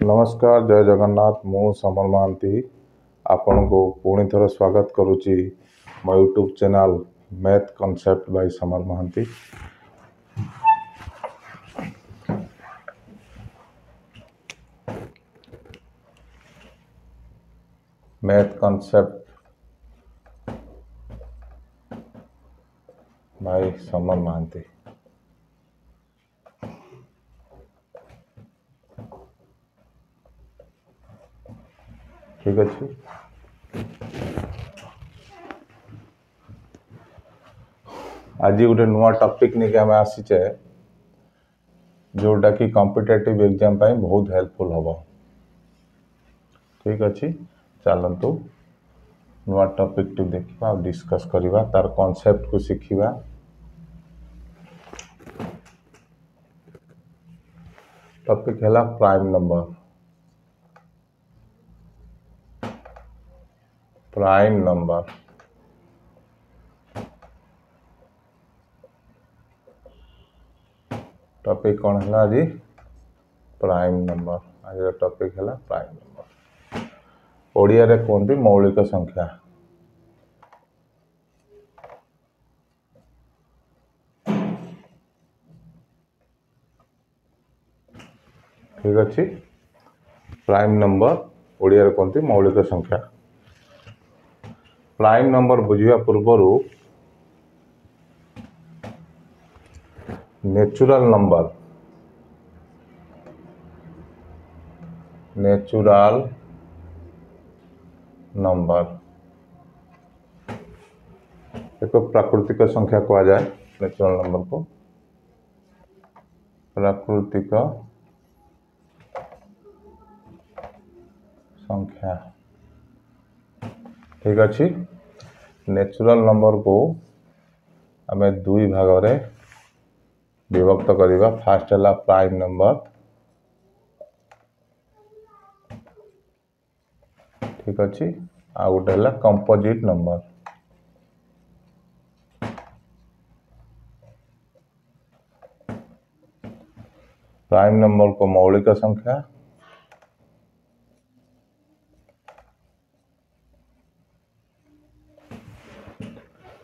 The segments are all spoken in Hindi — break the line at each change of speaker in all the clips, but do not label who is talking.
नमस्कार जय जगन्नाथ मु समर महांती आपण को पुणी थर स्वागत करुच्ची मो YouTube channel math concept by Samar Mahanti. Math concept by Samar Mahanti. ठीक अच्छे आज गोटे नुआ टॉपिक नहीं आम आसीचे जोटा कि कॉम्पिटिटिव एग्जाम पाई बहुत हेल्पफुल हम। ठीक अच्छे चलतु नुआ टॉपिक टी देखा और डिस्कस करवा तार कॉन्सेप्ट को शिखा। टॉपिक है prime number. Prime number topic कौन है आज प्राइम नंबर। आज टॉपिक है प्राइम नंबर ओडिया रे कहते मौलिक संख्या। ठीक अच्छे प्राइम नंबर ओडिया रे कहते मौलिक संख्या। प्राइम नंबर बुझा पूर्वर नेचुरल नंबर एक प्राकृतिक संख्या कहा जाए। नेचुरल नंबर को प्राकृतिक संख्या। ठीक अच्छे नेचुरल नंबर को आम दुई भाग रे विभक्त करवा। फास्ट है प्राइम नंबर। ठीक अच्छे आ गोटे है कंपोजिट नंबर। प्राइम नंबर को मौलिक संख्या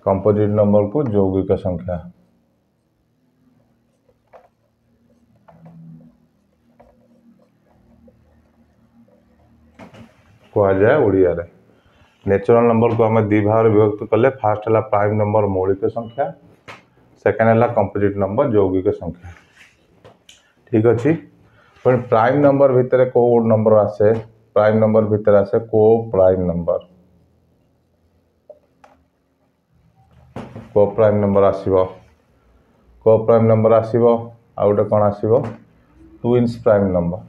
कंपोजिट नंबर को यौगिक संख्या कहा जाए ओडिया रे। नेचुरल नंबर को आम दी भाग विभक्त कले। फास्ट है प्राइम नंबर मौलिक संख्या सेकेंड है कंपोजिट नंबर यौगिक संख्या। ठीक अच्छे पर प्राइम नंबर भितर को नंबर आसे। प्राइम नंबर भितर आसे को प्राइम नंबर। को प्राइम नंबर आसीबो। को प्राइम नंबर आसीबो आ गोटे कौन आसीबो ट्विन्स प्राइम नंबर।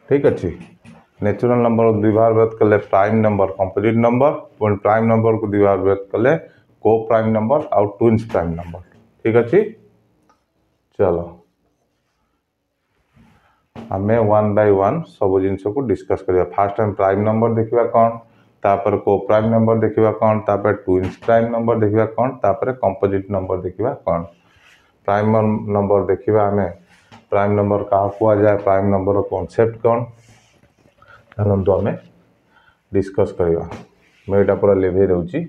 ठीक अच्छे नेचुरल नंबर को द्विभाग व्यक्त कले प्राइम नंबर कंपोजिट नंबर पुणी प्राइम नंबर को द्विभाग व्यक्त कले को प्राइम नंबर आउ ट्विन्स प्राइम नंबर। ठीक अच्छे चलो आम वन बाय वन सब जिन को डिस्कस करिया। फास्ट टाइम प्राइम नंबर देखा कौन तापर को प्राइम नंबर देखा कौन तापर ट्विन्स प्राइम नंबर देखा कौन तापर कंपोजिट नंबर देखा कौन। प्राइम नंबर देखा आम प्राइम नंबर क्या कहा जाए प्राइम नंबर कॉन्सेप्ट कौन चलते आम डिस्कस करवा। मैं यहाँ पूरा लिभे दूची।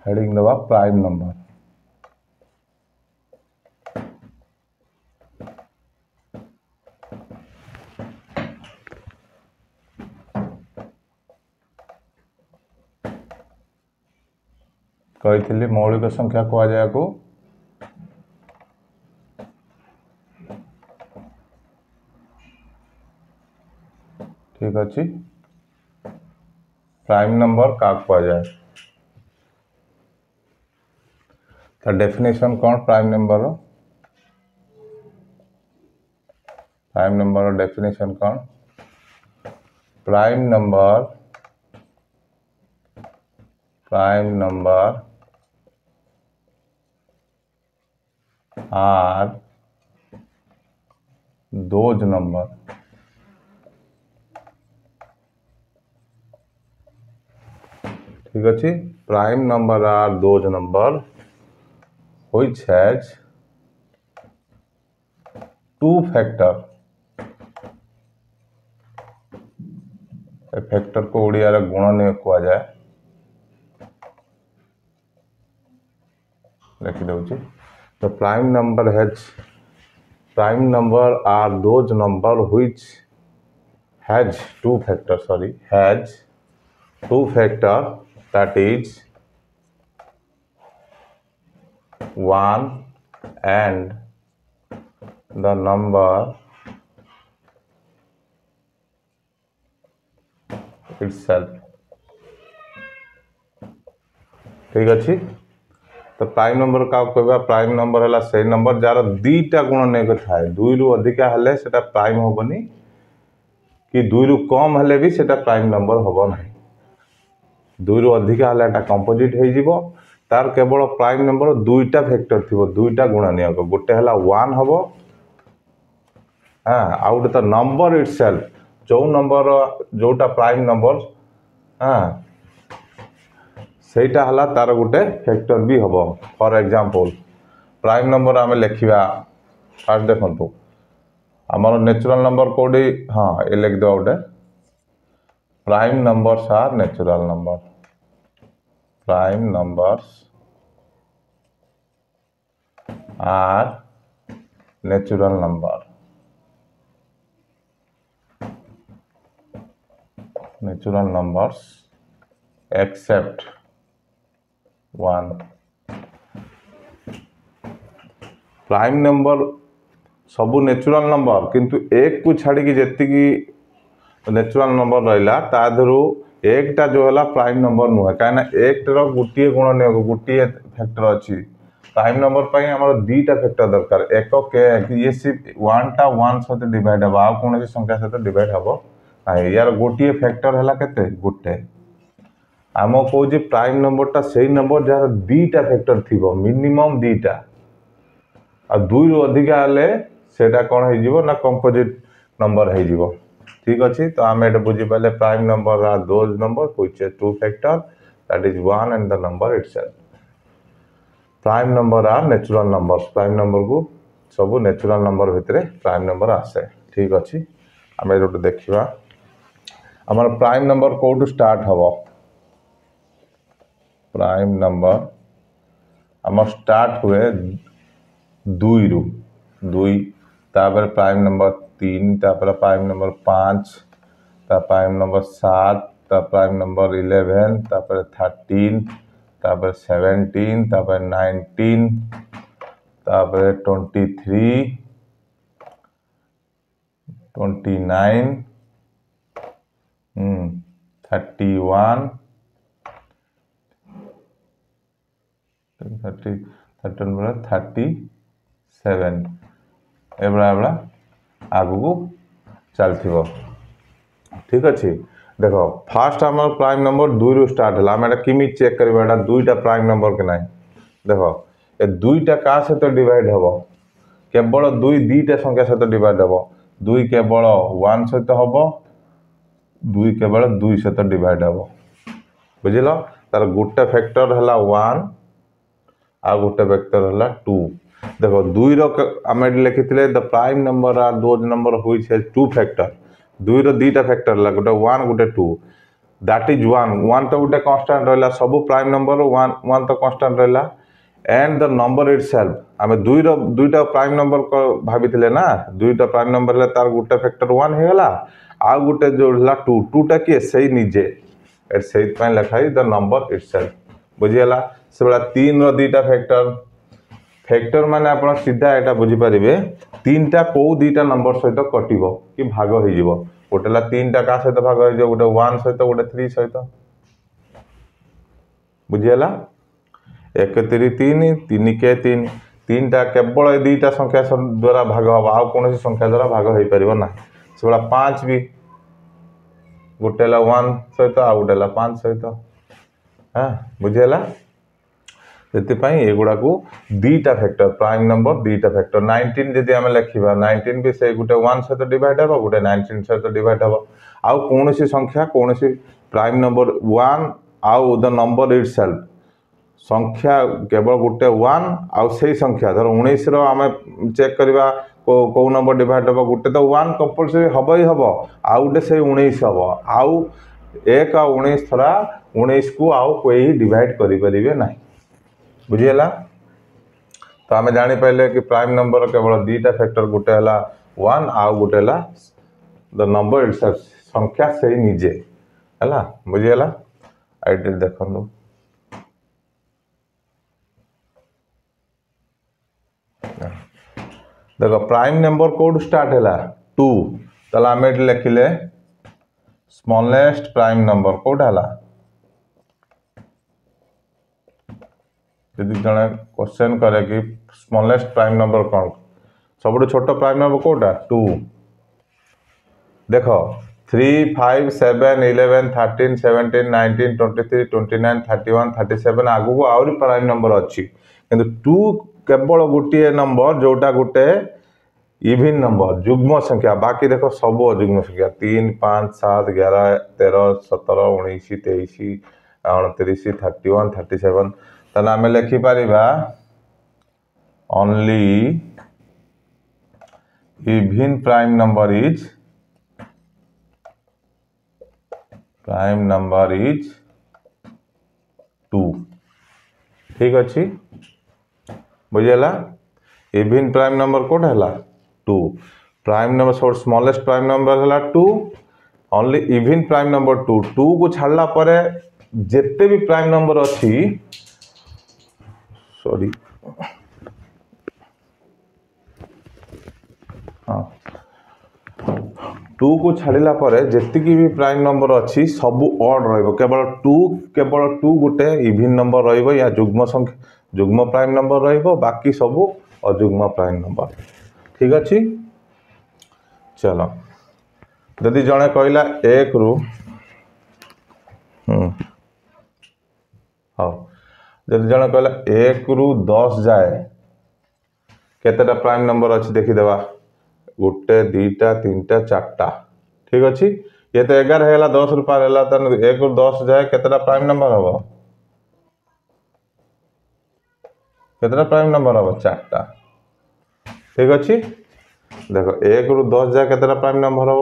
हेडिंग दबा प्राइम नंबर। कही मौलिक संख्या कहा जाए को ठीक अच्छे प्राइम नंबर क्या कहा जाए तो डेफिनेशन कौन प्राइम नंबर डेफिनेशन कौन prime number prime number are those number ठीक अच्छे prime number are those number which has two factor A factor को ओडिया रे गुणनीय कहा जाए लिखि दउची the prime number are those number which has two factor that is 1 and the number itself ठीक अच्छी तो प्राइम नंबर का कहबा प्राइम नंबर है से नंबर जार दीटा गुण नहीं थाए दुई रु अधिका हेले सेटा प्राइम होबनी कि दुई रु कम हेले भी सेटा प्राइम नंबर होबो नहीं दुई रु अधिका हेले एटा कंपोजिट हे जिवो तार केवल प्राइम नंबर दुईटा फैक्टर थिबो दुईटा गुणनीय गोटे हला 1 हबो हां आउट द नंबर इटसेल्फ जो नंबर जोटा प्राइम नंबर हां सेटा हला तार गोटे फैक्टर भी हबो फॉर एग्जांपल प्राइम नंबर आमे लिखिबा फास्ट देखंतु हमर नेचुरल नंबर कोडी हां ए लिख दो गोटे prime numbers are natural number prime numbers are natural numbers except 1 prime number सबू नेचुरल नंबर किंतु एक को छाड़ी की जेती की नेचुरल नंबर रहिला ता धरु एकटा जो है प्राइम नंबर नुहे कहीं एक गोटे गुण गोटे फैक्टर अच्छी प्राइम नंबर पर आम दीटा फैक्टर दरकार एक के ये सिर्फ 1 टा 1 सहित डिवाइड हम आ कौन संख्या सहित डिवाइड हम यार गोटे फैक्टर है केते गोटे आम कौन प्राइम नंबर टा से नंबर जार दीटा फैक्टर थी मिनिमम दीटा आ दुई रु अधिका हेले सेटा कौन हो ना कंपोजिट नंबर हो ठीक अच्छे तो आम ये बुझीपारे prime number are those number which has two factor that is 1 and the number itself prime number are natural numbers prime number को सब नेचुरल नंबर भितर प्राइम नंबर आसे ठीक अच्छे आम ये देखा आम प्राइम नंबर कौटू स्टार्ट हम प्राइम नंबर आम स्टार्ट हुए दुई रु दुई तापर प्राइम नंबर 3 तापर prime number 5 prime number 7 prime number 11 तापर 13 तापर 17 तापर 19 तापर 23 29 31 37 एबड़ा आगू चलथिबो ठीक अच्छे देखो फास्ट आम प्राइम नंबर दुई रु स्टार्ट है आम किमी चेक करवा दुईटा प्राइम नंबर के नाई देखो ए दुईटा क्या सहित डिवाइड हम केवल दुई दीटा संख्या सहित डिवाइड हम दुई केवल 1 सहित हम दुई केवल 2 सहित डिवाइड हम बुझल तार गोटे फैक्टर है 1 आ गोटे फैक्टर है 2 देखो दुई रमें लिखी the prime number are those number which has two factor दुई दीटा फैक्टर है गोटे 1 गोटे 2 दैट इज 1 तो गोटे कांस्टेंट रहा सब प्राइम नंबर 1 तो कांस्टेंट रहा एंड द नंबर इटसेल्फ आम दुईटा प्राइम नंबर भाभी ना दुईटा प्राइम नंबर है तार गोटे फैक्टर 1 हो गला आ गोटे जो है 2 टा किए से निजे से लिखाई द नंबर इटसेल्फ बुझीगला से भाया 3 दीटा फैक्टर माने आप सीधा यहाँ बुझीपारे 3टा कौ दीटा नंबर सहित कटो कि भाग हो गोटे 3टा क्या सहित भाग हो गोटे 1 सहित गोटे 3 सहित बुझीगला 1 3 3 3 के 3टा केवल दीटा संख्या द्वारा भाग हम आ कौन संख्या द्वारा भाग हो पार ना से भाया 5 भी गोटे 1 सहित आ गोटे 5 सहित हाँ बुझीगला से एगुड़ा को दीटा फैक्टर प्राइम नंबर दीटा फैक्टर 19 जदि आम लिखा 19 भी से गोटे 1 सहित डिवाइड हम गोटे 19 सहित डिवाइड हम आउ कौन संख्या कौन प्राइम नंबर 1 आउ द नंबर इट सेल्फ संख्या केवल गोटे 1 आउ से संख्या धर 19 आम चेक करवा कौ नंबर डिवाइड हम गोटे तो 1 कंपलसरी हम ही हम आउ गोटे से 19 हम आउ 1 आ 19 थरा 19 को आउ कोई डिवाइड करें ना बुझीगला तो आम जापारे कि प्राइम नंबर केवल दीटा फैक्टर गोटे है 1 आउ गोटे है द नंबर इट्सेल्फ संख्या से निजे है बुझीगला आईडी देखो देख प्राइम नंबर कौट स्टार्ट है 2 ताला आम लिखिले स्मॉलेस्ट प्राइम नंबर कौटा है यदि जड़े क्वेश्चन करे कि स्मॉलेस्ट प्राइम नंबर कौन सब छोट प्राइम नंबर कौटा 2 देख 3 5 7 11 13 17 19 23 29 31 37 आगु को आहरी प्राइम नंबर अच्छी किंतु 2 केवल गोटे नंबर जोटा गोटे इविन नंबर जुग्म संख्या बाकी देखो सब अजुग्म संख्या 3 5 7 11 13 17 19 23 29 31 37 ताला आम लिखिपर only even prime number is 2 ठीक अच्छी बुझीगला इविन प्राइम नंबर कौट है 2 प्राइम नंबर सब स्मॉलेस्ट प्राइम नंबर है 2 ओनली इविन प्राइम नंबर 2 2 को छाड़ला परे जिते भी प्राइम नंबर अच्छी सॉरी हाँ 2 को छाड़ला परे जितकी भी प्राइम नंबर अच्छी सब ऑड रहिबो केवल 2 गोटे इविन नंबर रहिबो या जुग्म संख्या जुग्म प्राइम नंबर रहिबो बाकी सब अजुग्म प्राइम नंबर ठीक अच्छी चलो यदि जड़े कहला 1 रु हाँ जब जड़े कहला 1 रु 10 जाए केतेटा प्राइम नंबर अच्छी देखीदेवा गोटे 2टा 3टा 4टा ठीक अच्छी ये तो 11 है 10 रु पार है 1 रु 10 जाए केतेटा प्राइम नंबर हम केतेटा प्राइम नंबर हम 4टा ठीक अच्छी देखो 1 रु 10 जाए केतेटा प्राइम नंबर हम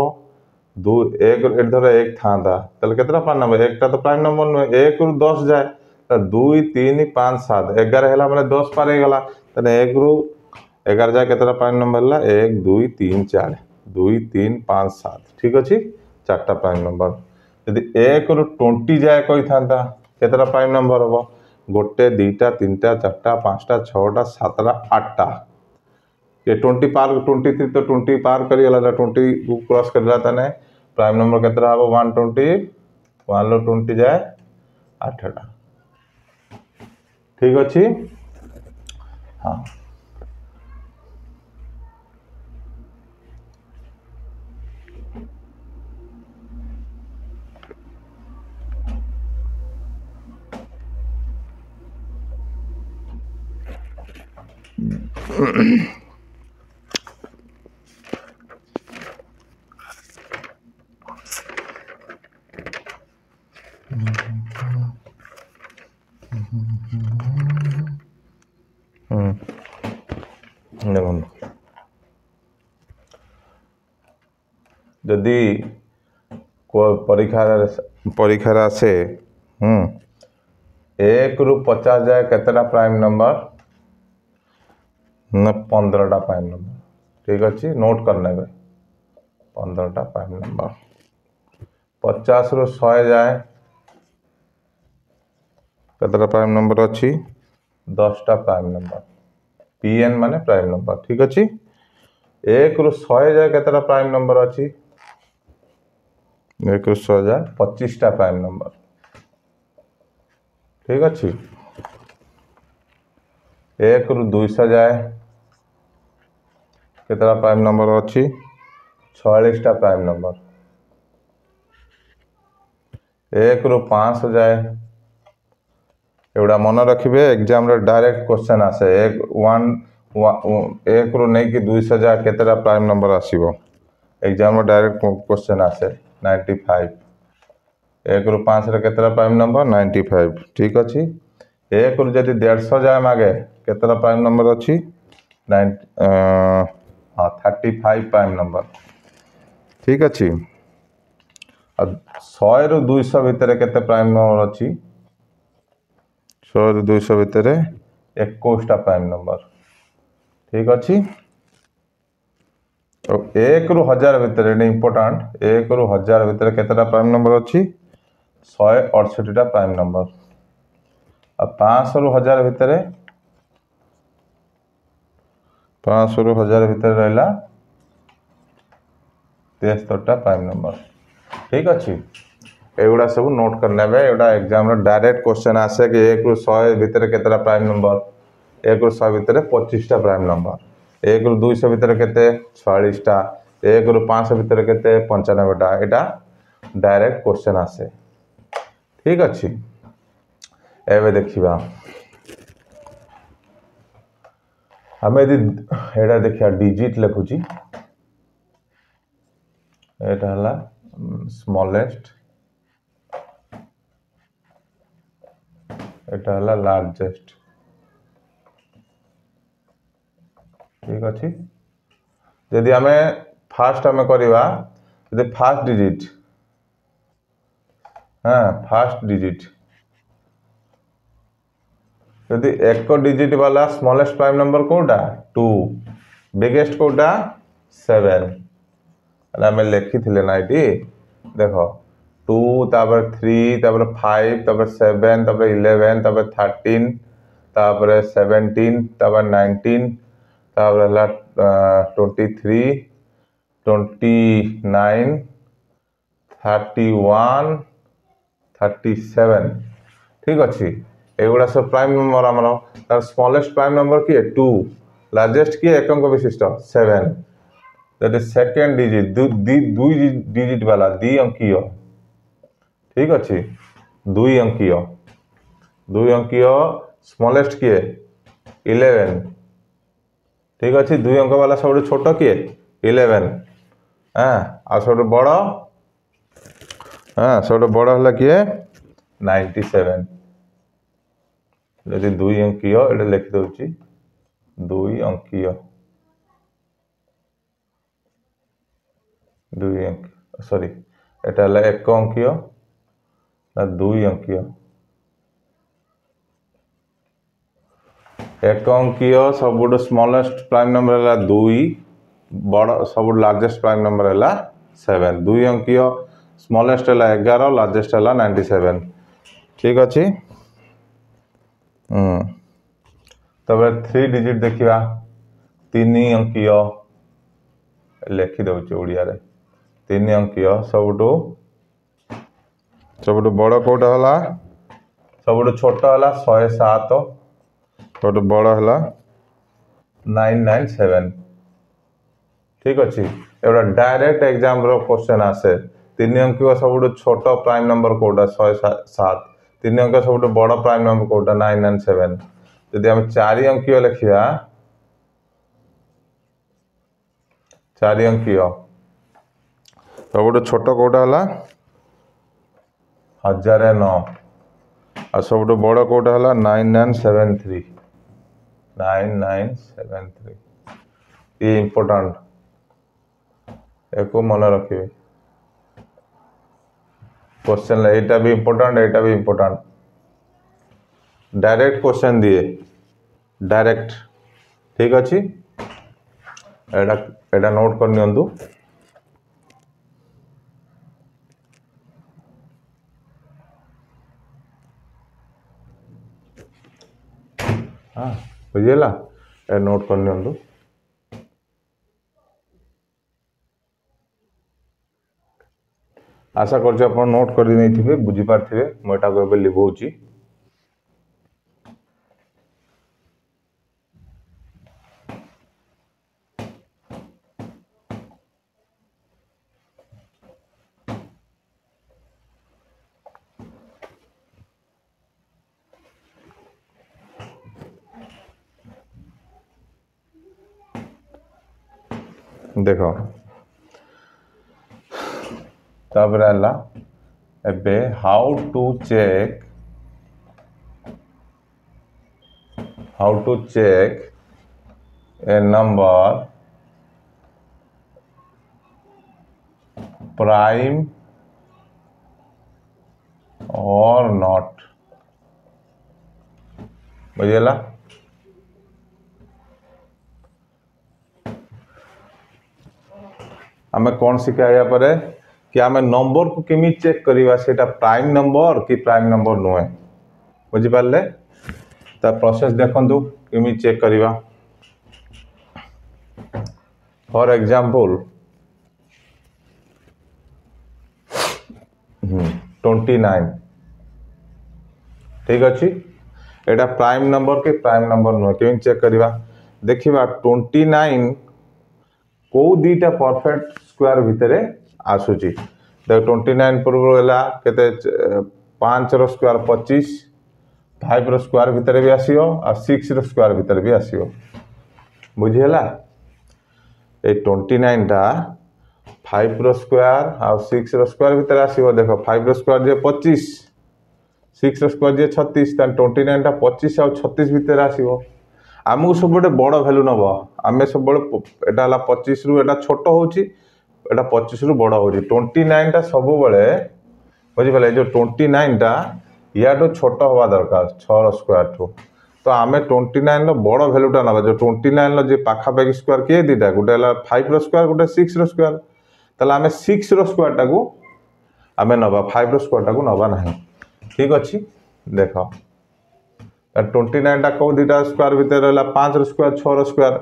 2 1 धर 1 था केतेटा प्राइम नंबर 1टा तो प्राइम नंबर नुहे 1 रु 10 जाए 2 3 5 7 11 है मैंने 10 पार हो गला 1 रु 11 जाए केतेटा प्राइम नंबर है 1 2 3 4 2 3 5 7 ठीक अच्छी 4टा प्राइम नंबर यदि 1 रु 20 जाए कही था केतेटा प्राइम नंबर हम गोटे 2टा 3टा 4टा 5टा 6टा 7टा 8टा ये 20 पार 23 तो 20 पार करीगला 20 को क्रॉस करला तने प्राइम नंबर केतरा हम 120 1 लो 20 जाए 8टा ठीक अच्छी हाँ देखो जदि परीक्षार आसे 1 रु 50 जाए केतेटा प्राइम नंबर न 15टा प्राइम नंबर ठीक अच्छी नोट करने 15टा प्राइम नंबर 50 रु 100 जाए केतेटा प्राइम नंबर अच्छी 10टा प्राइम नंबर पीएन माने प्राइम नंबर ठीक अच्छी 1 रु 100 जाए केतेटा प्राइम नंबर अच्छी 1 रु 100 जाए 25टा प्राइम नंबर ठीक अच्छी 1 रु 200 जाए केतेटा प्राइम नंबर अच्छी 46टा प्राइम नंबर 1 रु 500 जाए एगुड़ा मन रखिए एग्जाम डायरेक्ट क्वेश्चन आसे एक रु नहीं कि 200 जाए केतेटा प्राइम नंबर आसीबो एग्जाम डायरेक्ट क्वेश्चन आसे 95 एक रु 5 रे केतेटा प्राइम नंबर 95 ठीक अच्छी एक रु जदि 150 जाए मागे केतेटा प्राइम नंबर अच्छी 35 प्राइम नंबर ठीक अच्छी 100 रु 200 भितर केते प्राइम नंबर अच्छी 100 रु 200 भितर 21टा प्राइम नंबर ठीक अच्छी और 1 रु 1000 भितर इम्पोर्टाट 1 रु 1000 भितर केतेटा प्राइम नंबर अच्छी 168टा प्राइम नंबर और 500 रु 1000 भितर 500 रु 1000 भितर रहा 73टा प्राइम नंबर ठीक अच्छी एगुड़ा सब नोट करने एगुड़ा एग्जाम डायरेक्ट क्वेश्चन आसे कि 1 रु 100 भितर केतेटा प्राइम नंबर 1 रु 100 भितर 25टा प्राइम नंबर 1 रु 200 भितर केते 46टा 1 रु 500 भितर केते 95टा एटा डायरेक्ट क्वेश्चन आसे ठीक अच्छी एवं देखा आम यदि एटा देखिया डिजिट लिखुची एटा हला स्मॉलेस्ट एटा हला लार्जेस्ट ठीक अच्छी यदि आम फास्ट आम करवा यदि फास्ट डिजिट हाँ फास्ट डिजिट यदि एक डिजिट वाला स्मॉलेस्ट प्राइम नंबर कोटा 2 बिगेस्ट कोटा 7 आम लिखी थे ना ये देख 2 तापर 3 तापर 5 तापर 7 तापर 11 तापर 13 तापर 17 तापर 19 तापर 23 29 31 37 ठीक अच्छी एगुड़ा सब प्राइम नंबर आमर स्मॉलेस्ट प्राइम नंबर किए 2 लार्जेस्ट किए एक विशिष्ट 7 दैट इज सेकेंड डिजिट दुई डिजिट वाला द्वि अंकीय ठीक अच्छी दुई अंकीय स्मॉलेस्ट किए 11 ठीक अच्छी दुई अंक वाला सब छोट किए 11 हाँ आ सब बड़ हाँ सब बड़ है किए 97 यदि दुई अंकीय ये लिखिदे दुई अंकीय दुई अंक सॉरी एटा हला एक अंकीय ना दुई अंकीय एक अंकीय सब स्मॉलेस्ट प्राइम नंबर है 2 बड़ सब लार्जेस्ट प्राइम नंबर है 7 दुई अंकीय स्मॉलेस्ट है 11 लार्जेस्ट है 97 ठीक अच्छी तब 3 डिजिट देखा 3 अंकीय लिखिदे ओडिया 3 अंकीय सबुठ बड़ कौटा है सबुठ छोट है 107 सबुठ बड़ है 997 ठीक अच्छी एगुड़ा डायरेक्ट एग्जाम क्वेश्चन आसे 3 अंकीय सबुठ छोट प्राइम नंबर कौटा 107 3 अंक सबुठ बड़ प्राइम नंबर कौटा 997 यदि आम 4 अंकीय लिखा 4 अंकीय सबुठ छोट कौटा है 1009 और सबुठ बड़ कौटा है 9973 ये इम्पोर्टाट एक मन रखिए क्वेश्चन एटा भी इम्पोर्टाट डायरेक्ट क्वेश्चन दिए डायरेक्ट ठीक अच्छी एटा नोट कर नियंतु हाँ बुझीगला नोट कर नियंतु आशा कर नोट कर नहीं बुझीपारे मुझे लिखौची देख तापर है एबे how to check a number prime or not बुझेला। आमे कौन शिखा या पर कि आमे नंबर को केमी चेक करिवा सेटा प्राइम नंबर कि प्राइम नंबर नुहे बुझी पारले। ता प्रोसेस देखंतु केमी चेक करिवा। फॉर एग्जांपल 29 ठीक अच्छी एटा प्राइम नंबर के प्राइम नंबर नुहे केमी चेक करिवा। देखिबा 29 को दीटा परफेक्ट स्क्वायर भितर आसुची देख 29 पूर्व केते 5 रो स्क्वायर 25 5 रो स्क्वायर भितर भी आसीओ और 6 रो स्क्वायर भितर भी आसीओ बुझीला। ए 29 टा 5 रो स्क्वायर और 6 रो स्क्वायर भितर आसीओ देखो 5 रो स्क्वायर जे 25 6 रो स्क्वायर जे 36 तान 29 टा 25 और 36 भितर आसीओ। आमको सब बड़ भैल्यू नब आम सब एटा 25 रु एटा छोट होची एटा 25 रु बड़ होची 29 टा सब बड़े बुझिपारे जो 29 टा या तो छोट हवा दरकार 6 रो स्क्वायर ठू तो आम 29 रो बड़ भैल्यूटा नबा जो 29 रो जे पाखापाखि स्क्वायर किए दीटा गोटे 5 रो स्क्वायर गोटे 6 रो स्क्वायर ताले आम 6 रो स्क्वायर टाकू आम नबा 5 रो स्क्वायर टाकू नबा नहीं ठीक अच्छी। देख 29 टा कौ दीटा स्क्वायर भितर रहा 5 रो स्क्वायर 6 रो स्क्वायर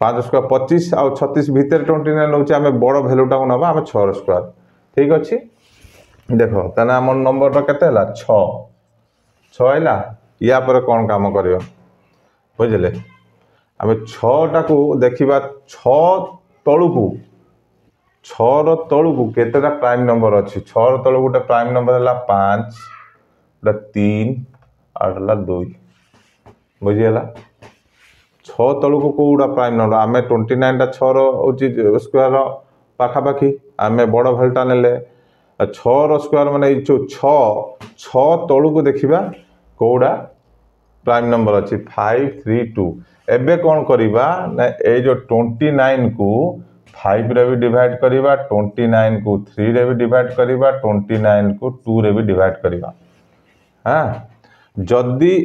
5 स्क्वायर 25 आउ 36 भितर 29 नौचे आम बड़ भैल्यूटा नबा आम 6 रो स्क्वायर ठीक अच्छी। देख ताने आम नंबर केते 6 है या पर कौन काम कर बुझे आम 6 टाकू देखा 6 तलू 6 रो तलू केतेटा प्राइम नंबर अच्छी 6 रो तलू गोटे प्राइम नंबर है 5 3 और 2 बुझीगला 6 तलू को कौटा प्राइम नंबर आम 29 टा 6 रो स्क्वायर पाखापाखि आम बड़ भैल्यूटा नेले 6 रो स्क्वायर माने जो 6 तलू को देखा कौटा प्राइम नंबर अच्छी 5 3 2 एबे कौन करिबा ना ए जो 29 को 5 रे भी डिवाइड करिबा 29 को 3 रे भी डिवाइड करिबा 29 को 2 रे भी डिवाइड करिबा। हाँ जदि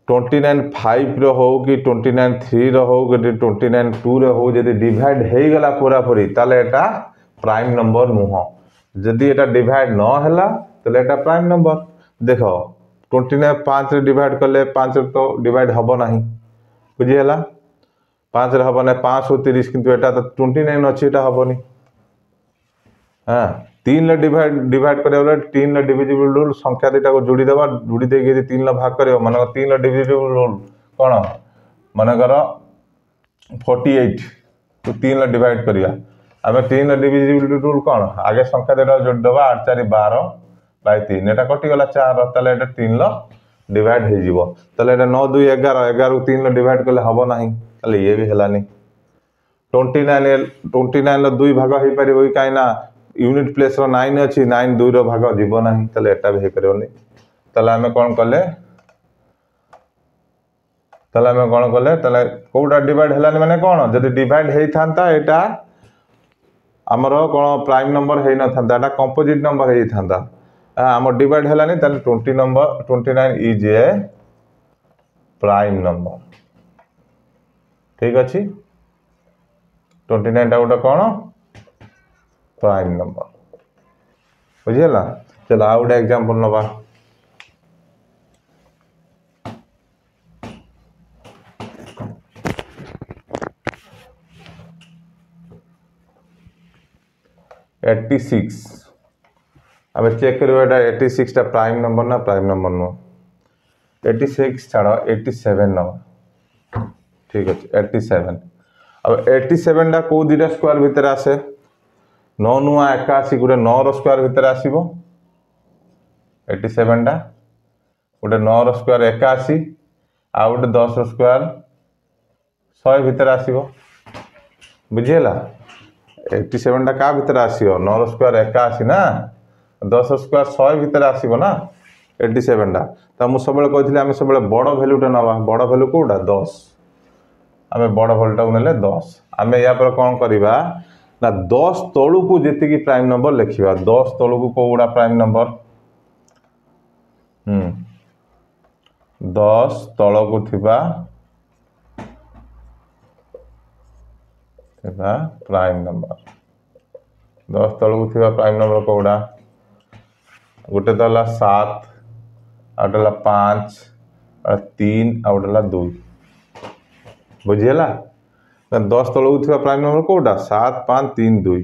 29 5 रो हो कि 29 3 रो हो कि 29 2 रो हो जदि डिवाइड हो गला पूरा पूरी ताले एटा प्राइम नंबर नुह जदि एटा डिवाइड न हला ताले एटा प्राइम नंबर। देखो 29 5 रे डिवाइड कले 5 रे तो डिवाइड हबो नहीं बुझीगला 5 रे हबो नहीं 5 और 30 किंतु एटा तो 29 अच्छी एटा हबोनी। हाँ 3 रे डिवाइड करे 3 रे डिविजिबल रूल संख्या दुटा को जोड़ी देबा जोड़ी देके 3 रे भाग करियो माने 3 रे डिविजिबल रूल कोन माने कर 48 तो 3 रे डिवाइड करिया आमे 3 रे डिविजिबल रूल कोन आगे संख्या दुटा जोड़ी देबा 8 4 12 बाय 3 एटा कटि गला 4 ताले एटा 3 लो डिवाइड हे जीवो ताले एटा 9 2 11 11 को 3 लो डिवाइड करले हबो नाही ताले ये भी हलानी 29 लो 2 भाग हे परिबो काई ना यूनिट प्लेस रो 9 अच्छी 9 2 रो भाग जीव ना ताले एटा भी हे परिबोनी ताले आमे कोन कले ताले कोडा डिवाइड हलानी माने कोन जदि डिवाइड हे थांता एटा हमरो कोन प्राइम नंबर हे न थांता एटा कंपोजिट नंबर हे थांता आम डिवाइड हलानी ताले 29 इज ए प्राइम नंबर ठीक अच्छी 29 टा गोटे कौन प्राइम नंबर बुझीगला। चलो आ गोटे एग्जांपल नबा 86 अब चेक करियो एटा 86 टा प्राइम नंबर ना प्राइम नंबर नो 86 छाड़ 87 नंबर ठीक अच्छे 87 अब 87 टा को दीटा स्क्वायर भितर आसे 9 नुआ 81 गोटे 9 रो स्क्वायर भितर आसीबो 87 टा गोटे 9 रो स्क्वायर 81 आ गोटे 10 रो स्क्वायर 100 भितर आसीबो बुझीगला 87 टा का भितर आसीबो 9 स्क्वायर 81 ना 10 स्क्वायर 100 भितर आसीबो ना 87 टा त मु सबले कहथिले आमे सबले बड़ वैल्यूटा नबा बड़ वैल्यू कोडा 10 आमे बड़ वैल्यूटा नेले 10 आमे या पर कोन करबा ना 10 तळु को जेति की प्राइम नंबर लिखिबा 10 तळु को कोडा प्राइम नंबर 10 तळ को थिबा प्राइम नंबर 10 तळ को थिबा प्राइम नंबर कोडा गोटे दला 7 आउटला 5 और 3 आउटला 2 बुझीला 10 तळ को थिबा प्राइम नंबर कोडा 7 5 3 2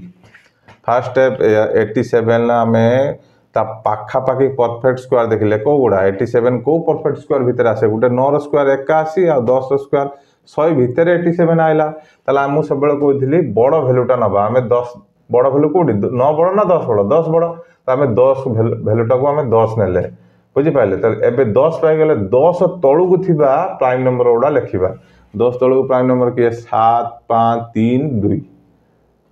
फर्स्ट स्टेप 87 ना हमें ता पाखा पाखी परफेक्ट स्क्वायर देखिले को गुडा 87 को परफेक्ट स्क्वायर भीतर आसे गुटे 9 स्क्वायर 81 और 10 स्क्वायर 100 भीतर 87 आइला तला हम सब बेले कहथिली बड़ वैल्यूटा नबा हमें 10 बड़ वैल्यू कोडी 9 बड़ ना 10 बड़ 10 बड़ तो हमें 10 वैल्यूटा को हमें 10 नेले बुझी पाइले त एबे 10 पाइ गेले 10 तळु को थिबा प्राइम नंबर ओडा लिखिबा 10 तळु को प्राइम नंबर के 7 5 3 2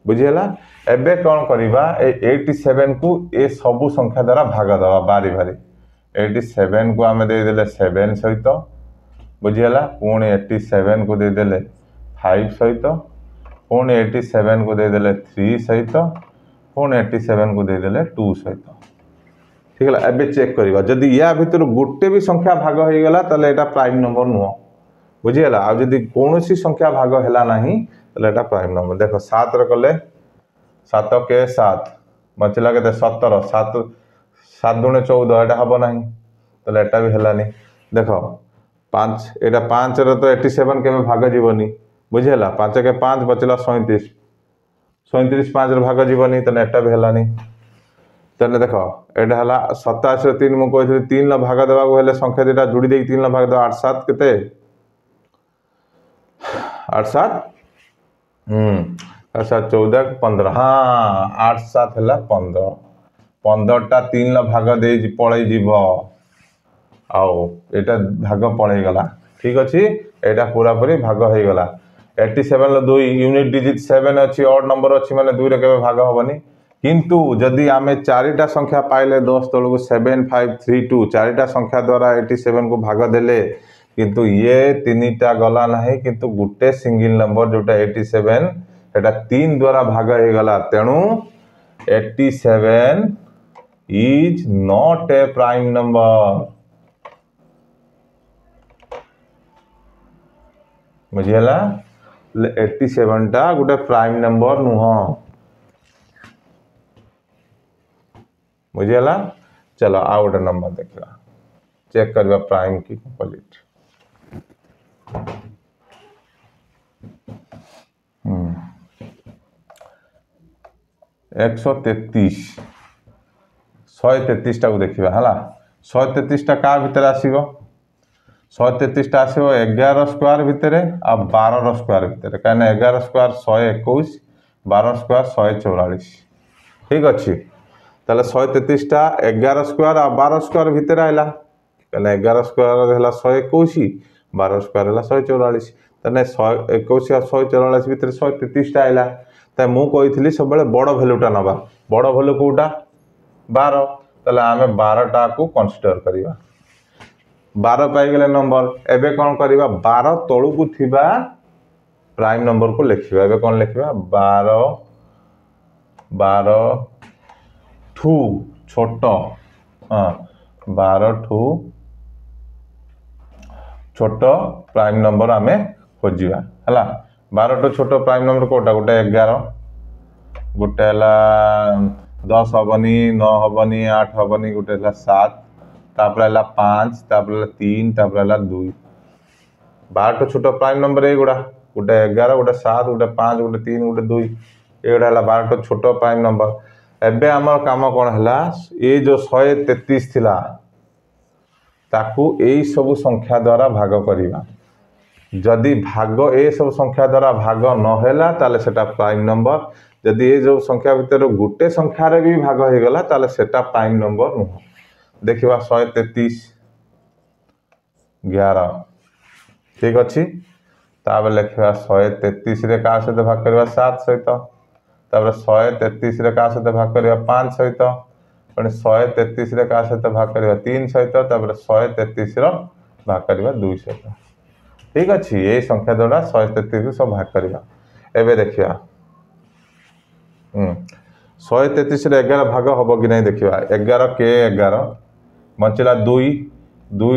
बुझीला एबे कौन करिबा 87 को ए सबु संख्या द्वारा भाग दवा बारी बारी 87 को आमे दे देले 7 सहित बुझीला पुणी 87 को दे देले 5 सहित पुणी 87 को दे देले 3 सहित पुणी 87 को दे देले 2 सहित ठीक है एबे चेक करिबा जदी या भीतर गुटे भी संख्या भाग होई गेला तले एटा प्राइम नंबर नुह बुझीला आ जदी कोनोसी संख्या भाग हैला नाही तले एटा प्राइम नंबर देखो 7 रे कले 7 के 7 बचला के 17 7 7 दुने 14 एटा हबो नाही तले एटा भी हैलानी देखो 5 एटा 5 रे तो 87 के में भाग जीवनी बुझेला 5 के 5 बचला 37 37 5 रे भाग जीवनी तले एटा भी हैलानी तले देखो एटा हला 27 रे 3 मु कहथि 3 ला भाग देबा को हेले संख्या देटा जुडी देई 3 ला भाग दो 8 7 केते 8 7 अच्छा 14 15 हाँ 8 7 है 15 15 टा 3 ला भाग दे पड़े जीव आओ एटा भाग पड़े गला ठीक अच्छी एटा पूरा पूरी भाग हो गला 87 लो 2 यूनिट डिजिट 7 अच्छी ऑड नंबर अच्छी माने 2 रे केबे भाग होबनी किंतु जदि आमे चारिटा संख्या पाइले 10 तळ को 7 5 3 2 चारिटा संख्या द्वारा 87 को भाग देले किंतु ये तीनटा गला नहीं किंतु गुटे सिंगल नंबर जोटा 87 एटा 3 द्वारा भाग हो गला तेणु 87 is not a prime number बुझीला 87 टा गुटे प्राइम नंबर नुह बुझीला चलो आ गोटे नंबर देखा चेक करबा प्राइम की कंप्लीट 133 133 टा को देखिबा हला 133 टा का भीतर आसीबो 133 टा आसीबो 11 स्क्वायर भीतर आ 12 स्क्वायर भीतर काने 11 स्क्वायर 121 12 स्क्वायर 144 ठीक अछि ताले 133 टा 11 स्क्वायर आ 12 स्क्वायर भीतर आइला काने 11 स्क्वायर हला 121 12 स्क्वायर हला 144 तने 121 आ 144 भीतर 133 टा आइला त मु कहितली सब बेले बड़ वैल्यूटा नबा बड़ वैल्यू कोटा 12 तले आमे 12 टा को कंसीडर करिवा 12 पाई गेले नंबर एबे कोन करिवा 12 तळु को थिबा प्राइम नंबर को लिखिबा एबे कोन लिखिबा 12 ठू छोट हां 12 ठू छोट प्राइम नंबर आमे खोजिबा हला 12 टो छोट प्राइम नंबर कोटा गोटे 11 गोटे हला 10 हबनी 9 हबनी 8 हबनी गोटे हला 7 तापर हला 5 तापर हला 3 तापर हला 2 12 टो छोट प्राइम नंबर ए गुडा गोटे 11 गोटे 7 गोटे 5 गोटे 3 गोटे 2 एगुडा हला 12 टो छोट प्राइम नंबर एबे हमर काम कोन हला ए जो 133 थिला ताकू एई सब संख्या द्वारा भाग करिबा जदि भाग ए सब संख्या द्वारा भाग न होला ताले सेटा प्राइम नंबर जदि ए जो संख्या भीतर गुटे संख्या रे भी भाग हो गला ताले सेटा प्राइम नंबर नुह देखिबा 133 11 ठीक अछि तापर लिखा 133 रे का सहित भाग करवा 7 सहित तापर 133 रे का सहित भाग करवा 5 सहित पुणी 133 रे का सहित भाग करवा 3 सहित तापर 133 रो भाग करवा 2 सहित ठीक अच्छे ये संख्या द्वारा 133 सब भाग करवा एबे देखिया 133 रे 11 भाग हम कि नहीं देखिया 11 के 11 बंचला 2 2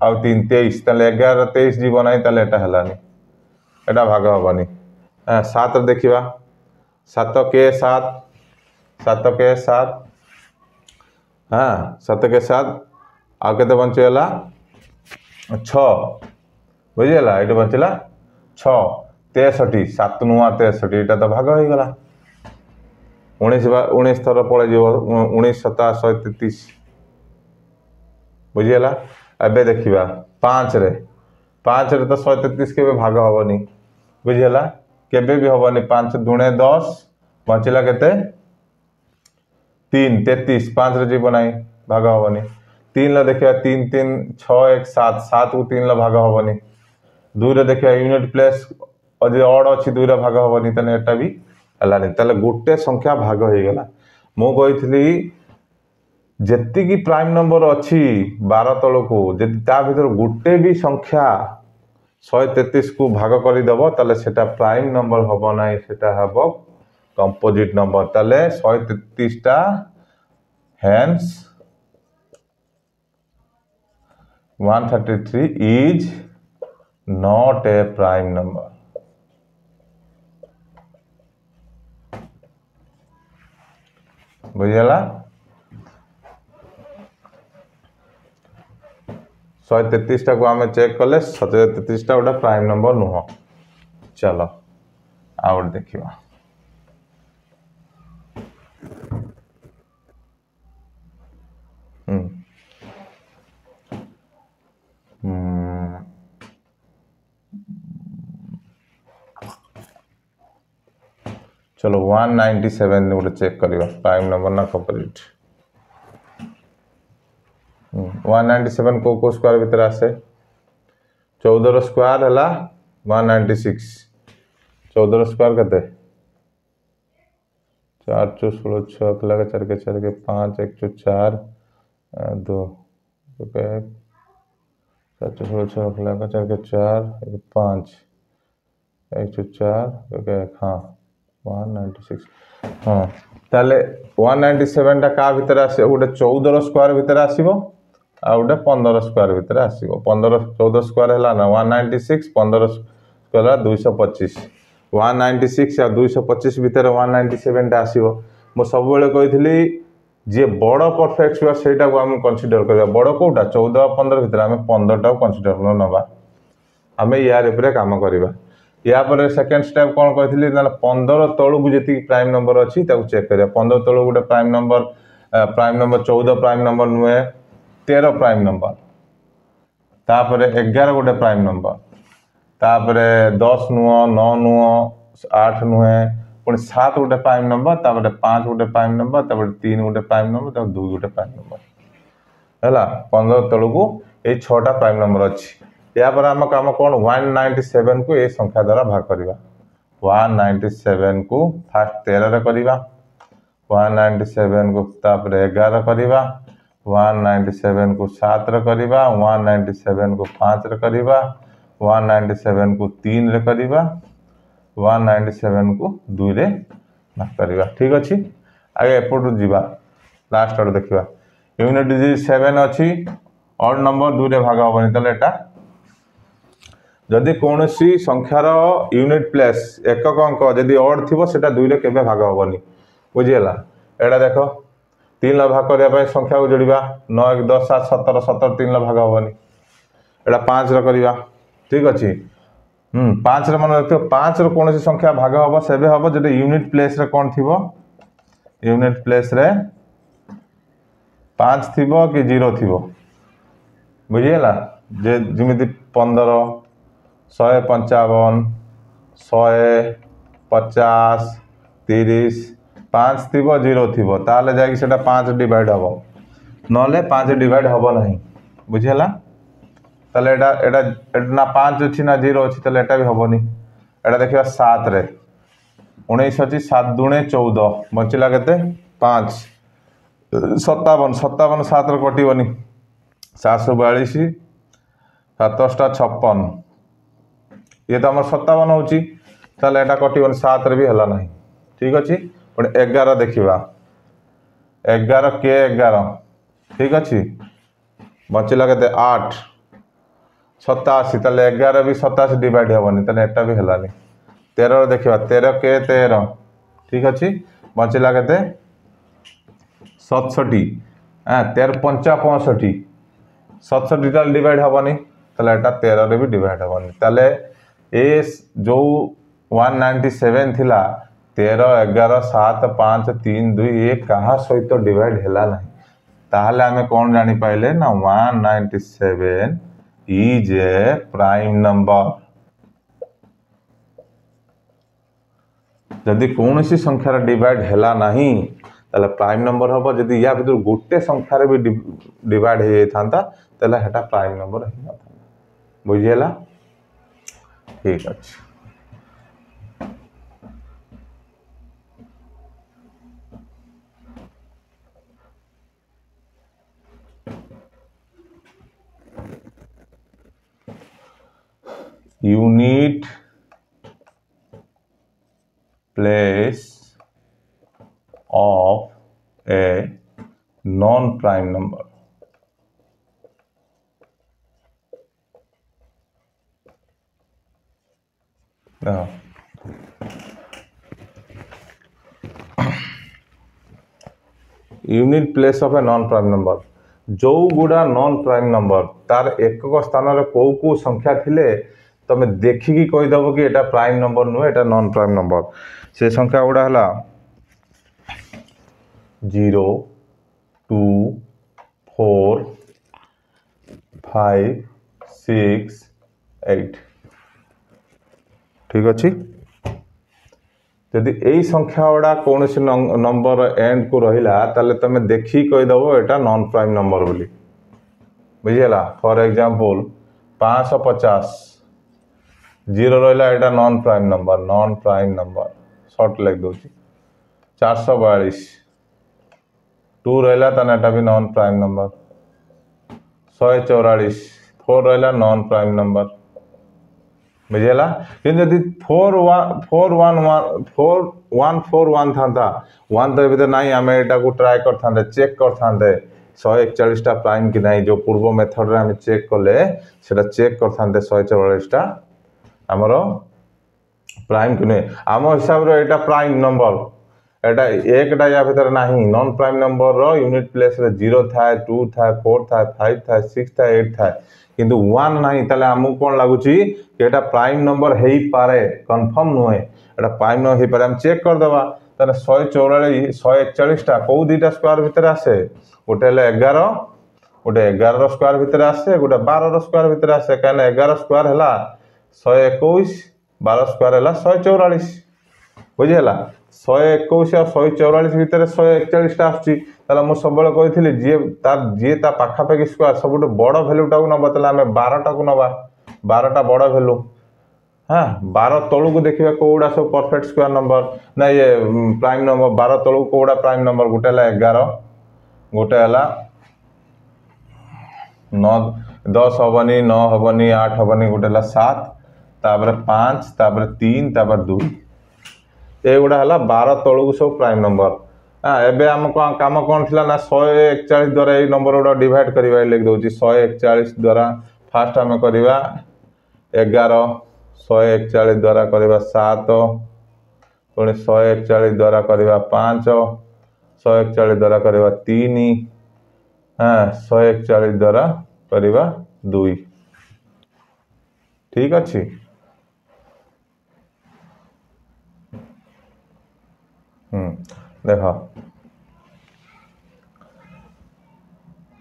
आउ 3 23 ताले 11 23 जीव ना ताले एटा हलानी एटा भाग हबनी 7 देखिया 7 के 7 7 के 7 हाँ 7 के 7 आउ केते बंचला 6 बुझीगला ये बचला 6 63 7 नुआ 63 यहाँ तो भाग हो गला 19 थर पड़े जीव 19 7 133 बुझीगला एबे देखिबा 5 रे तो 133 के भाग हबनी बुझीगला केबे भी हबनी 5 दुणे 10 बचला केते 3 33 5 रे जीव नाही भाग हबनी 3 ला देखिबा 3 3 6 1 7 7 को 3 ला भाग हबनी 2 रे देखिबा यूनिट प्लेस अदि ऑड अछि 2 रे भाग हबनी तने एटा भी हलानी तले गोटे संख्या भाग हो गला मु कहिथली जेति की प्राइम नंबर अछि 12 तल को जदि ता भीतर गोटे भी संख्या 133 को भाग करि दबो तले सेटा प्राइम नंबर हबो नाही सेटा हबो कंपोजिट नंबर तले 133 टा hence 133 is not a prime number बुझला 133 टा को आमे चेक कले 133 टा गोटा प्राइम नंबर नुह चलो आउट देखिबा चलो 197 गोटे चेक करवा प्राइम नंबर ना कंप्लीट 197 को स्क्वायर भीतर आसे 14 स्क्वायर है 196 14 स्क्वायर केते 4 4 16 6 के लगे 4 के 5 1 4 2 के 4 16 6 के लगे 4 के 4 5 1 4 के हाँ 196 हाँ ताले 197 टा का भीतर आसे गोटे 14 स्क्वायर भीतर आसीबो आ गोटे 15 स्क्वायर भीतर आसीबो 15 14 स्क्वायर हैला ना 196 15 स्क्वायर 225 196 या 225 भीतर 197 टा आसीबो मो सब बेले कहिथली जे बड़ परफेक्ट स्क्वायर सेटा को हम कंसीडर करबा बड़ कोटा 14 15 भीतर हम 15 टा कंसीडर नबा हमें यार ऊपर काम करबा या पर सेकंड स्टेप कौन कहथली ना 15 तळु को जेती प्राइम नंबर अछि ताको चेक करिया 15 तळु गोटे प्राइम नंबर 14 प्राइम नंबर नुए 13 प्राइम नंबर तापर 11 गोटे प्राइम नंबर तापर 10 नुओ 9 नुओ 8 नुए पुणी 7 गोटे प्राइम नंबर तापर 5 गोटे प्राइम नंबर तापर 3 गोटे प्राइम नंबर तापर 2 गोटे प्राइम नंबर हैला 15 तळु को ए 6 टा प्राइम नंबर अछि या पर हम काम कौन 197 को ये संख्या द्वारा भाग करवा 197 को फास्ट 13 रे करवा 197 को तापर 11 करवा 197 को 7 रे करवा 197 को 5 रे करवा 197 को 3 रे करवा 197 को 2 रे भाग करवा ठीक अच्छी आगे एपट जीवा लास्ट आड़ देखा यूनिट डिजिट 7 अच्छी ऑड नंबर 2 रे भाग हबनी तले एटा जदि कौन सी संख्यार यूनिट प्लेस एकक अंक जदि ऑड थी से 2 रे केबे भाग हबनी बुझीगला एटा देख 3 ला भाग करबा संख्या को जोड़िबा 9 1 10 7 17 17 3 ला भाग हबनी एटा 5 रे करबा ठीक अछि 5 रे मन रखियो 5 रे कौन सी संख्या भाग हबो सेबे हबो जदि यूनिट प्लेस रे कोन थिबो यूनिट प्लेस रे 5 थिबो कि 0 थिबो बुझीगला जे जिमिति 15 155 150 30 5 थिबो 0 थिबो ताले जाई सेटा 5 डिवाइड हबो नले 5 डिवाइड हबो नहीं बुझीला ताले एटा एटा ना 5 अच्छी ना 0 अच्छी ताले एटा भी हबनी एटा देखिबा 7 रे 19 अच्छी 7 दूणे 14 बचिला केते 5 57 57 7 रे कटिबनी 742 7 56 ये तो हमर 57 होची ताले एटा कटिबनी 7 रे भी हला नहीं ठीक अछि पण 11 देखिबा 11 के 11 ठीक अछि बचिला केते 8 87 ताले 11 भी 87 डिवाइड हेबनी ताले एटा भी हलानी 13 देखिबा 13 के 13 ठीक अछि बचिला केते 67 हां 13 65 67 टाल डिवाइड हेबनी ताले एटा 13 रे भी डिवाइड हेबनी ताले ए जो 197 थिला 13 11 7 5 3 2 1 कहा सहित डिवाइड हेला नहीं ताहले हमें कौन जानी पाइले ना 197 इज ए प्राइम नंबर जदि कौन सी संख्यार डिवाइड हेला नहीं ताले प्राइम नंबर होबो जदि या भीतर गोटे संख्यार भी डिवाइड हे थांता ताले हेटा प्राइम नंबर हे ना बुझियला ठीक अछि unit place of a non-prime number unit place of a non prime number जो गुड़ा नॉन प्राइम नंबर तार एक स्थान रे को संख्या थिले तमे देखिकी कहि दबो कि एटा प्राइम नंबर नुहे एटा नॉन प्राइम नंबर से संख्या गुड़ा हला 0 2 4 5 6 8 ठीक अछि यदि यही संख्या गुड़ा कौन सी नंबर एंड को रहिला ताले तमे देखी कहि दबो एटा नॉन प्राइम नंबर बोली बुझियला फॉर एग्जांपल 550 0 रहिला एटा नॉन प्राइम नंबर शॉर्ट लिख दोची 442 2 रहिला तने एटा भी नॉन प्राइम नंबर 144 4 रहिला नॉन प्राइम नंबर बुझेला किंतु यदि 4141 था 1 तो भीतर नहीं आम एटा को ट्राई करते चेक करते 141 टा प्राइम कि नहीं जो पूर्व मेथड रे हम चेक कले सेटा चेक करते 144 टा हमरो प्राइम कि नहीं आम हिसाब रे एटा प्राइम नंबर एटा एकटा या भीतर नहीं नॉन प्राइम नंबर रो यूनिट प्लेस रे 0 था 2 था 4 था 5 था 6 था 8 था किंतु 1 नहीं ताले हमु कोन लागुची कि एटा प्राइम नंबर हेई पारे कंफर्म नुहे एटा प्राइम नंबर हेई पारे हम चेक कर दबा ताले 144 141 टा को दुईटा स्क्वायर भीतर आसे गोटे ले 11 गोटे 11 रो स्क्वायर भीतर आसे गोटे 12 रो स्क्वायर भीतर आसे काने 11 स्क्वायर हला 121 12 स्क्वायर हला 144 बुझियला 121 और 144 भीतर 141 टा आछि ताला मु सबले कहिथिली जे ता पाखा पाखी स्क्वायर सबुट बड़ वैल्यू टा को नबा ताला हमें 12 टा को नबा 12 टा बड़ वैल्यू हां 12 तळु को देखिबा कोडा सब परफेक्ट स्क्वायर नंबर ना ये प्राइम नंबर 12 तळु कोडा प्राइम नंबर गोटे ला 11 गोटे हला 9 10 हबनी 9 हबनी 8 हबनी गोटे ला 7 तापर 5 तापर 3 तापर 2 ए गुडा हला 12 तळु को सब प्राइम नंबर हां एबे हम काम कोन थिला ना 141 द्वारा ए नंबर गुडा डिवाइड करबा लिख दोची 141 द्वारा फास्ट हम करबा 11 141 द्वारा करबा 7 पुणी 141 द्वारा करबा 5 141 द्वारा करबा 3 हां 141 द्वारा करबा 2 ठीक अछि देखो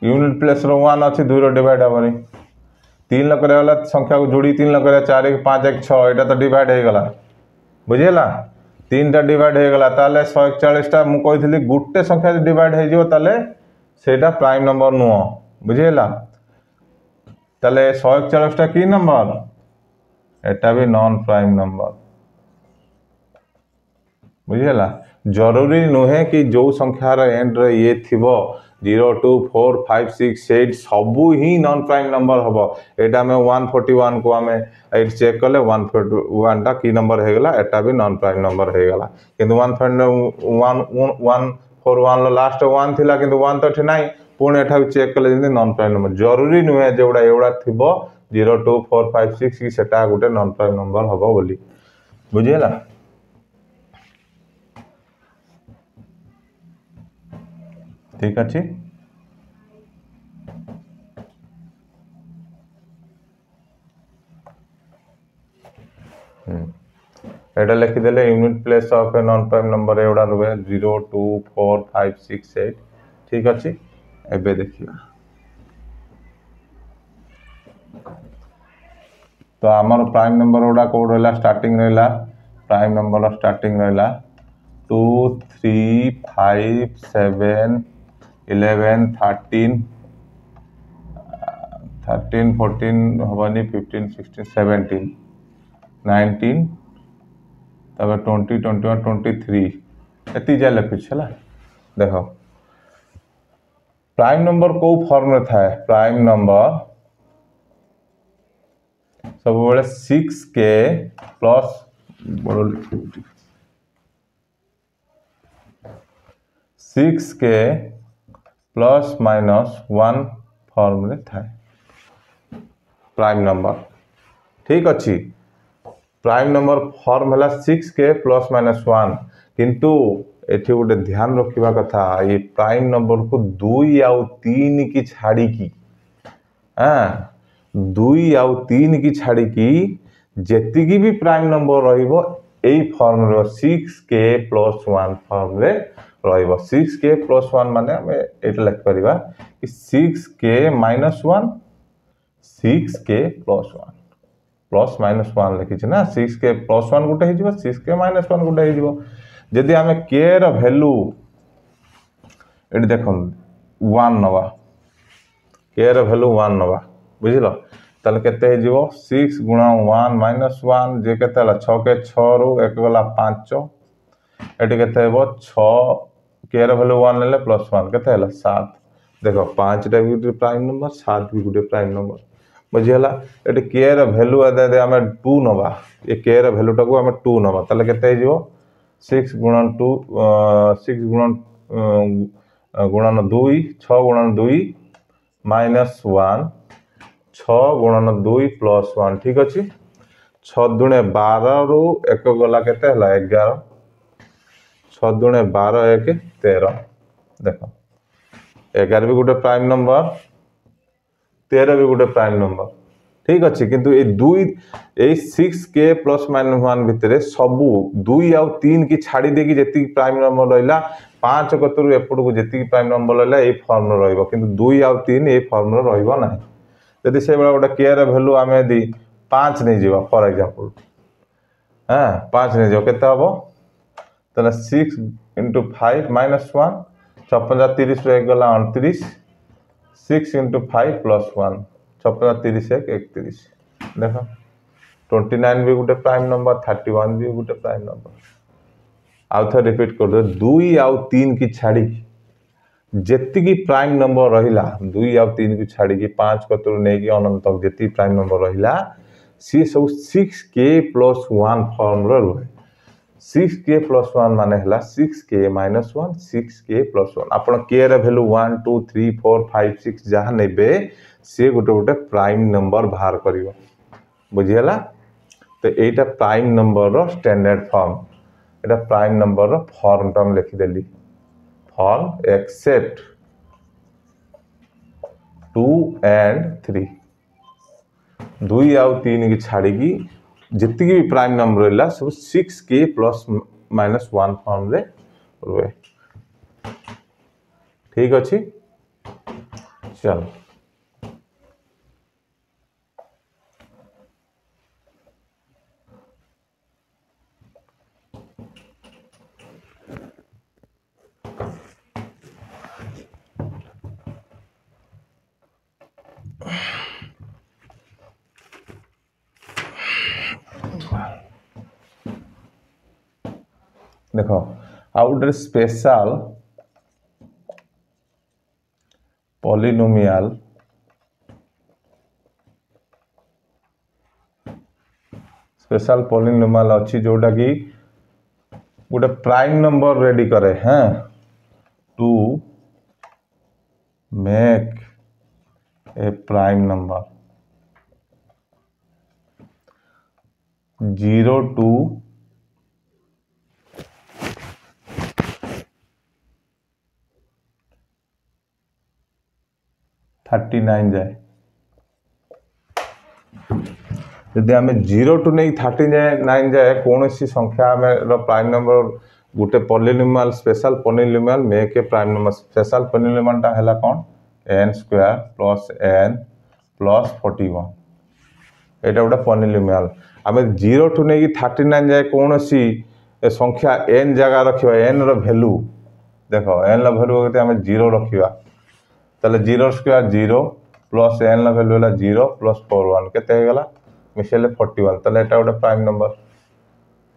यूनिट प्लेस रो 1 अछि 2 रो डिवाइड हबनी 3 ल करे वाला संख्या को जोड़ी 3 ल करे 4 1 5 1 6 एटा तो डिवाइड हे गला बुझियला 3 टा डिवाइड हे गला ताले 141 टा मु कहिथिली गुटे संख्या डिवाइड हे जिवो ताले सेटा प्राइम नंबर नुओ बुझियला তাহলে 141টা কি নাম্বার? এটা भी নন প্রাইম নাম্বার। বুঝিলা? জরুরি নুহে কি जो সংখ্যার এন্ড রে ইয়ে থিব 0 2 4 5 6 8 সবু হি নন প্রাইম নাম্বার হব। এটা আমি 141 को আমি এইট চেক কলে 141 টা কি নাম্বার হয়ে গলা? এটা भी নন প্রাইম নাম্বার হয়ে গলা। কিন্তু 141 লো লাস্ট 1 থিলা কিন্তু 1 তো এঠে নাই। পুଣି এঠা চেক কলে যেମିତି নন প্রাইম নাম্বার। জরুরি নুহে যেউড়া এউড়া থিব 0 2 4 5 6 কি সেটা গোটে নন প্রাইম নাম্বার হব বলি। বুঝিলা? ঠিক আছে। এটা লিখিদেলে unit place of a non prime number एवडा रुहे 0 2 4 5 6 8 ठीक अछि। एबे देखिया तो आमर प्राइम नंबर गुड़ा कोड रहला स्टार्टिंग रहला प्राइम नंबर स्टार्टिंग रहला 2 3 5 7 11 13 14 हबनी 15 16 17 19 तब 20 21 23 एति जा लिखुछ हला। देखो प्राइम नंबर को फॉर्म में था प्राइम नंबर सब बेले 6k plus 6k plus minus 1 form में था प्राइम नंबर। ठीक अच्छी प्राइम नंबर फॉर्म है 6k प्लस माइनस 1 किंतु एठी गोटे ध्यान रखा कथा ये प्राइम नंबर को 2 आउ 3 की छाड़ी की 2 आउ 3 की छाड़ी की जेति की भी प्राइम नंबर रहिबो एई फॉर्म रो 6k प्लस 1 फॉर्म रे रहिबो। 6k प्लस 1 माने हमें एटा लिख परिबा कि 6k minus 1 6k plus 1 plus minus 1 लिखी ना 6k प्लस 1 गोटे हो 6k माइनस 1 गोटे हो जदि आम के रैल्यू ये देख 1 नवा के रैल्यू 1 नवा बुझल ताले केते हो 6 गुणा 1 माइनस 1 जे केते 6 के 6 रु 1 गला 5 एटी केते हेबो 6 के रैल्यू 1 ले प्लस 1 केते 7 देखो 5 टा भी प्राइम नंबर 7 भी गोटे प्राइम नंबर बुझीगला। ये के रैल्यू आम 2 नवा ये के रैल्यू टाक आम 2 नवा ताले केते हो 6 गुणन 2 6 गुणन 2 6 गुणन 2 माइनस 1 6 गुणन 2 प्लस 1 ठीक अच्छे 6 दुणे 12 रु 1 गला केते 11 6 दुणे 12 1 13 देखो 11 भी गोटे प्राइम नंबर 13 भी गोटे प्राइम नंबर ठीक अच्छे किंतु ये 6k प्लस माइनस 1 भितर सबू 2 आउ 3 की छाड़ी देकी जेती प्राइम नंबर रहा 5 कतरू एपटू जी प्राइम नंबर रहा ये फॉर्म रहिबो किंतु 2 आउ 3 ये फॉर्म रहिबो नाही। यदि से बेला गोटे के वैल्यू आम यदि 5 नहीं जीवा फॉर एग्जांपल 5 नहीं जीव केते हबो ताले 6 × 5 माइनस 1 56 30 रो 1 गला 29 6 × 5 प्लस 1 56 30 1 31 देखो 29 भी गोटे प्राइम नंबर 31 भी गोटे प्राइम नंबर आउ थे रिपीट कर दो 2 आउ 3 की छाड़ी जेतिकी प्राइम नंबर रहिला 2 आउ 3 की छाड़ी की 5 कतरू नहीं कि अनंत तक जेति प्राइम नंबर रहिला सी सब 6k प्लस 1 फॉर्म रो रहे 6k प्लस 1 माने हला 6k माइनस 1 6k प्लस 1 आपण k रे वैल्यू 1 2 3 4 5 6 जहाँ नेबे से गोटे गोटे प्राइम नंबर बाहर करिवो बुझियला। तो एटा प्राइम नंबर रो स्टैंडर्ड फॉर्म एटा प्राइम नंबर रो फॉर्म टर्म लिखि देली फॉर्म एक्सेप्ट 2 एंड 3 2 आउ 3 की छाड़ी की जितनी भी प्राइम नंबर रहा सब 6k प्लस माइनस 1 फॉर्म रे रुए ठीक अच्छे। चलो देख आउ गोटे स्पेशल पॉलिनोमियल अच्छी जोटा कि गोटे प्राइम नंबर रेडी करे हाँ to make a prime number 0 to 39 जाए यदि आम 0 टू नहीं 39 जाए कौन सी संख्या आम प्राइम नंबर गोटे polynomial special polynomial make a prime number special polynomial टा हैला कौन n square plus n plus 41 एटा गोटे पॉलिनोमियल आम 0 टू नहीं 39 जाए कौन सी संख्या n जगह रखा n वैल्यू देख n वैल्यू आम 0 रखा ताले 0 स्क्वायर 0 प्लस n वैल्यू है 0 प्लस 41 केते हो गला मिसेले 41 ताले एटा गोटे प्राइम नंबर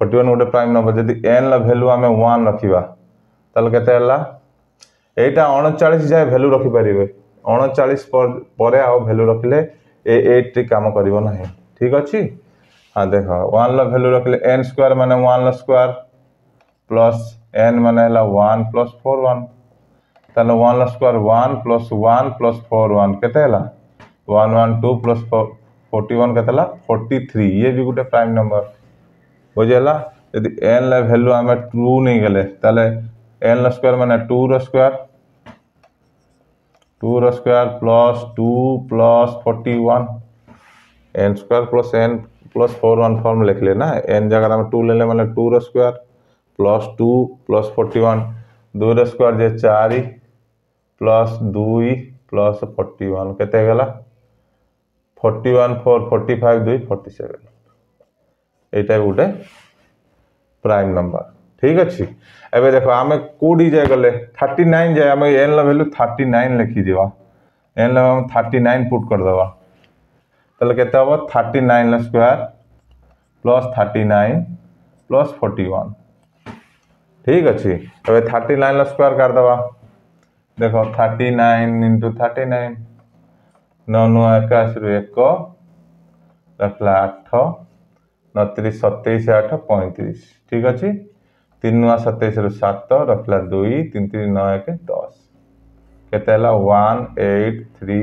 41 गोटे प्राइम नंबर जदि n वैल्यू आम 1 रखा ताले केते हला एटा 39 जाए वैल्यू रखि परिबे 39 पर आ वैल्यू रखिले ए 8 काम करिवो नाही ठीक अछि हाँ देख 1 वैल्यू रखिले n स्क्वायर माने 1 स्क्वायर प्लस n माने हला 1 प्लस 41 ताले 1 स्क्वायर 1 प्लस 4 1 केते हला 1 1 2 प्लस 41 केते हला 43 ये भी गोटे प्राइम नंबर बुझेला यदि n वैल्यू आम 2 नहीं गले ताले n स्क्वायर माने 2 square plus 2 plus 41 n square plus n plus 41 form लिख लेना n जगह में 2 ले ले माने 2 स्क्वायर प्लस 2 प्लस 41 2 स्क्वायर जे 4 प्लस 2 प्लस 41 केते गला 41 4 45 2 47 एटा गोटे प्राइम नंबर ठीक अच्छे एबे देखो आम कोडी जाए गले 39 जाए आम n वैल्यू 39 लिखी दिवा n 39 पुट कर दवा ताले केते हो 39 स्क्वायर प्लस 39 प्लस 41 ठीक अच्छे एबे 39 स्क्वायर कर दवा देखो 39 इंटू 39 9 9 81 1 रखला 8 29 27 8 35 ठीक अच्छे 3 9 27 रु 7 रखला 2 3 3 9 1 10 केते हला 183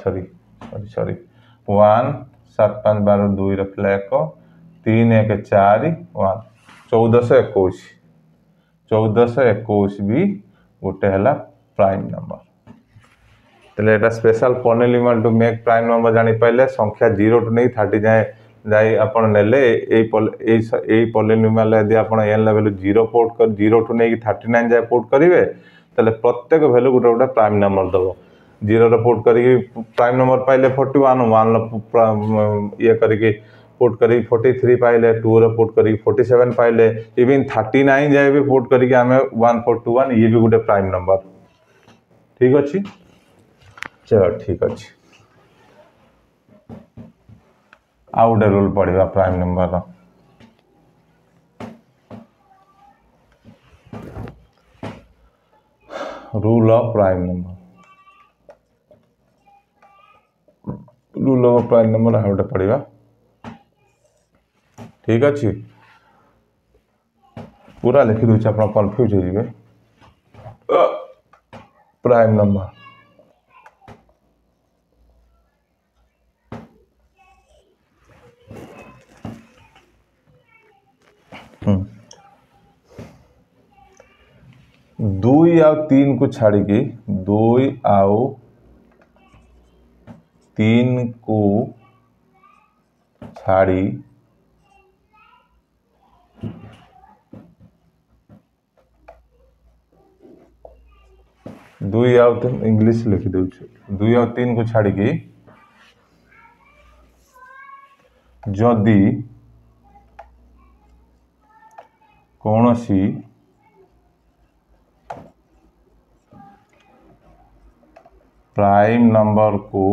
सॉरी 1 7 5 12 2 रखला 1 3 1 4 1 1421 1421 भी गोटे हला प्राइम नंबर तेले एटा special polynomial to make prime number जानी पाइले संख्या 0 टू नहीं 30 जाए जाई आपण नेले ए पॉलिनोमियल यदि आपण n वैल्यू 0 पुट कर 0 टू नहीं 39 जाए पुट करिवे तले प्रत्येक वैल्यू गोटे गोटे प्राइम नंबर दबो 0 रे पुट करी प्राइम नंबर पाइले 41 1 ये करी पुट करी 43 पाइले 2 रे पुट करी 47 पाइले इवन 39 जाए भी पुट करी आमे 1421 ये भी गोटे प्राइम नंबर ठीक अछि चलो ठीक अच्छे आउ गोटे रूल पढ़ा prime number rule of prime number rule of prime number आउ गोटे पढ़ा ठीक अच्छे पूरा लिखि दूचे आप कन्फ्यूज हो प्राइम नंबर दुई आउ 3 को छाड़ी की 2 आउ 3 को छाड़ी दुई आउ 3 इंग्लिश लिखि दूचे 2 आउ 3 को छाड़ी की जदि कौन सी प्राइम नंबर को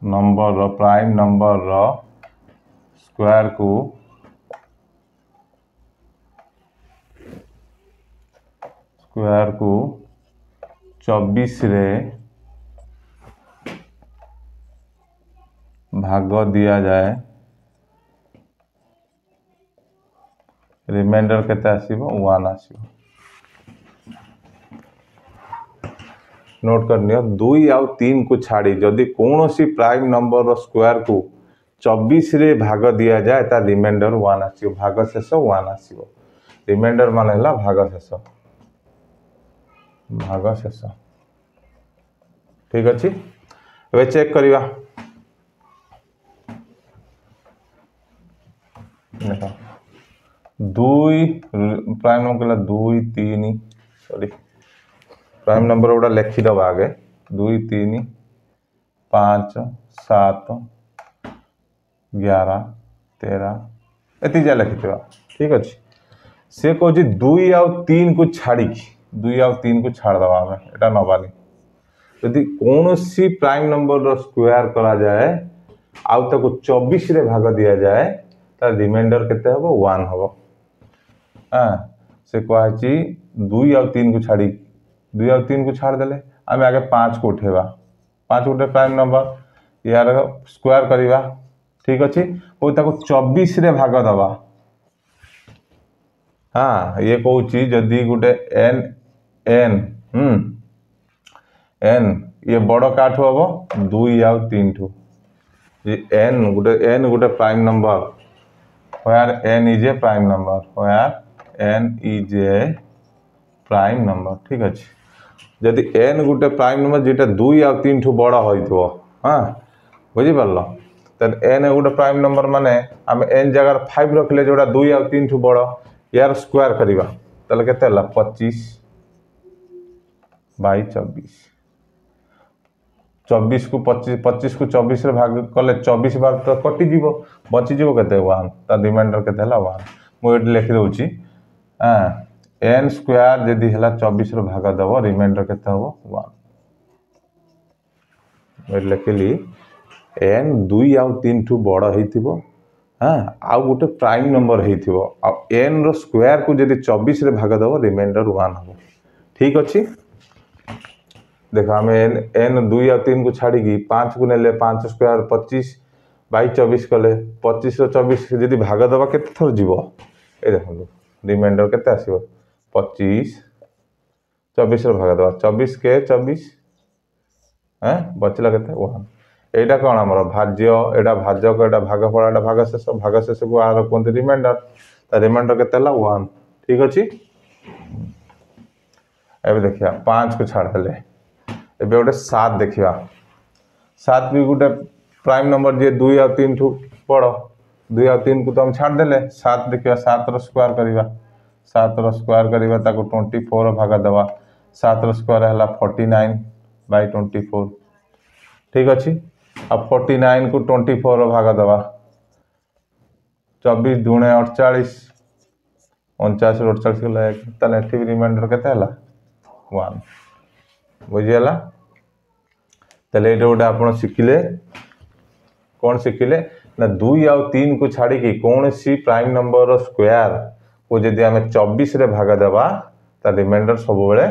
प्राइम नंबर स्क्वायर को स्क्वायर को 24 रे भाग दिया जाए रिमाइंडर केते आसीबो 1 आसीबो। नोट करनियो 2 आउ 3 को छाड़ी जदि कौन सी प्राइम नंबर रो स्क्वायर को 24 रे भाग दिया जाए ता रिमाइंडर 1 आसीबो। भाग शेष 1 आसीबो। रिमाइंडर माने हला भाग शेष। भाग शेष ठीक अछि। एबे चेक करिवा देखो 2 प्राइम नंबर कला 2 3 सॉरी प्राइम नंबर गुड़ा लिखी दबा आगे 2 3 5 7 11 13 एति जा लिखि देबा ठीक अछि। से कहू 2 आउ 3 को छाड़ी 2 आउ 3 को छाड़ दबा हमें एटा नबानी यदि कौन सी प्राइम नंबर रो स्क्वायर करा जाए आउ ताको 24 रे भाग दिया जाए ता रिमाइंडर केते हबो 1 हबो। हां से कहछि 2 आउ 3 को छाड़ी 2 आउ 3 को छाड़ देले आमे आगे 5 को उठेबा 5 उठे प्राइम नंबर यार स्क्वायर करिवा ठीक अछि ओ ताको 24 रे भाग दबा। हां ये कहउछि जदी गुटे n n ये बड़ काठो हबो 2 आउ 3 ठो ये n Gute prime number where n is a prime number where n is a prime number ठीक अछि। जदि n गुटे प्राइम नंबर जेटा 2 या 3 ठो बड़ा होइथो हां बुझि परलो त n गुटे प्राइम नंबर माने हम n जगह 5 रखले जोड़ा 2 या 3 ठो बड़ा यार स्क्वायर करिवा तले केते हला 25 बाई 24 24 को 25 को 24 रे भाग कले 24 बार तो कटि जीवो बची जीवो केते 1 ता रिमाइंडर केते हला 1 मो एट लिखि दोछि। हां n स्क्वायर जदी हला 24 रे भाग दबो रिमाइंडर केते हबो 1 एट लिखिली n 2 या 3 ठु बड़ हेतिबो। हां आ गुटे प्राइम नंबर हेतिबो आ n रो स्क्वायर को जदी 24 रे भाग दबो रिमाइंडर 1 हबो ठीक अछि। देखो हमें n 2 या 3 को छाड़ी की 5 को नेले 5 स्क्वायर 25 बाई 24 कले 25 रो 24 जदी भाग दबा केते थर जीवो ए देखो रिमाइंडर केते आसीबो 25 24 रो भाग दबा 24 के 24 हैं बचला केते 1 एटा कोन हमर भाज्य एटा भाजक एटा भागफल एटा भागशेष को आर कोन रिमाइंडर ता रिमाइंडर केते हला 1 ठीक अछि। एबे देखिया 5 को छाड़ देले एबे गोटे 7 देखिया 7 भी गोटे प्राइम नंबर जे 2 या 3 ठु पड़ 2 या 3 को तो हम छाड़ देले 7 देखिया 7 रो स्क्वायर करिवा 7 रो स्क्वायर करिवा ताको 24 रो भाग दबा 7 रो स्क्वायर हला 49 बाय 24 ठीक अछि। अब 49 को 24 रो भाग दबा 24 दुणे 48 49 रो 48 को लायक तने ठीक रिमाइंडर केते हला 1 बुझियला तले एटा गोटे आपण शिखिले कौन शिखिले ना 2 या 3 को छाड़ी की कौन सी प्राइम नंबर रो स्क्वायर को जदी हमें 24 रे भाग देबा ता रिमाइंडर सब बेले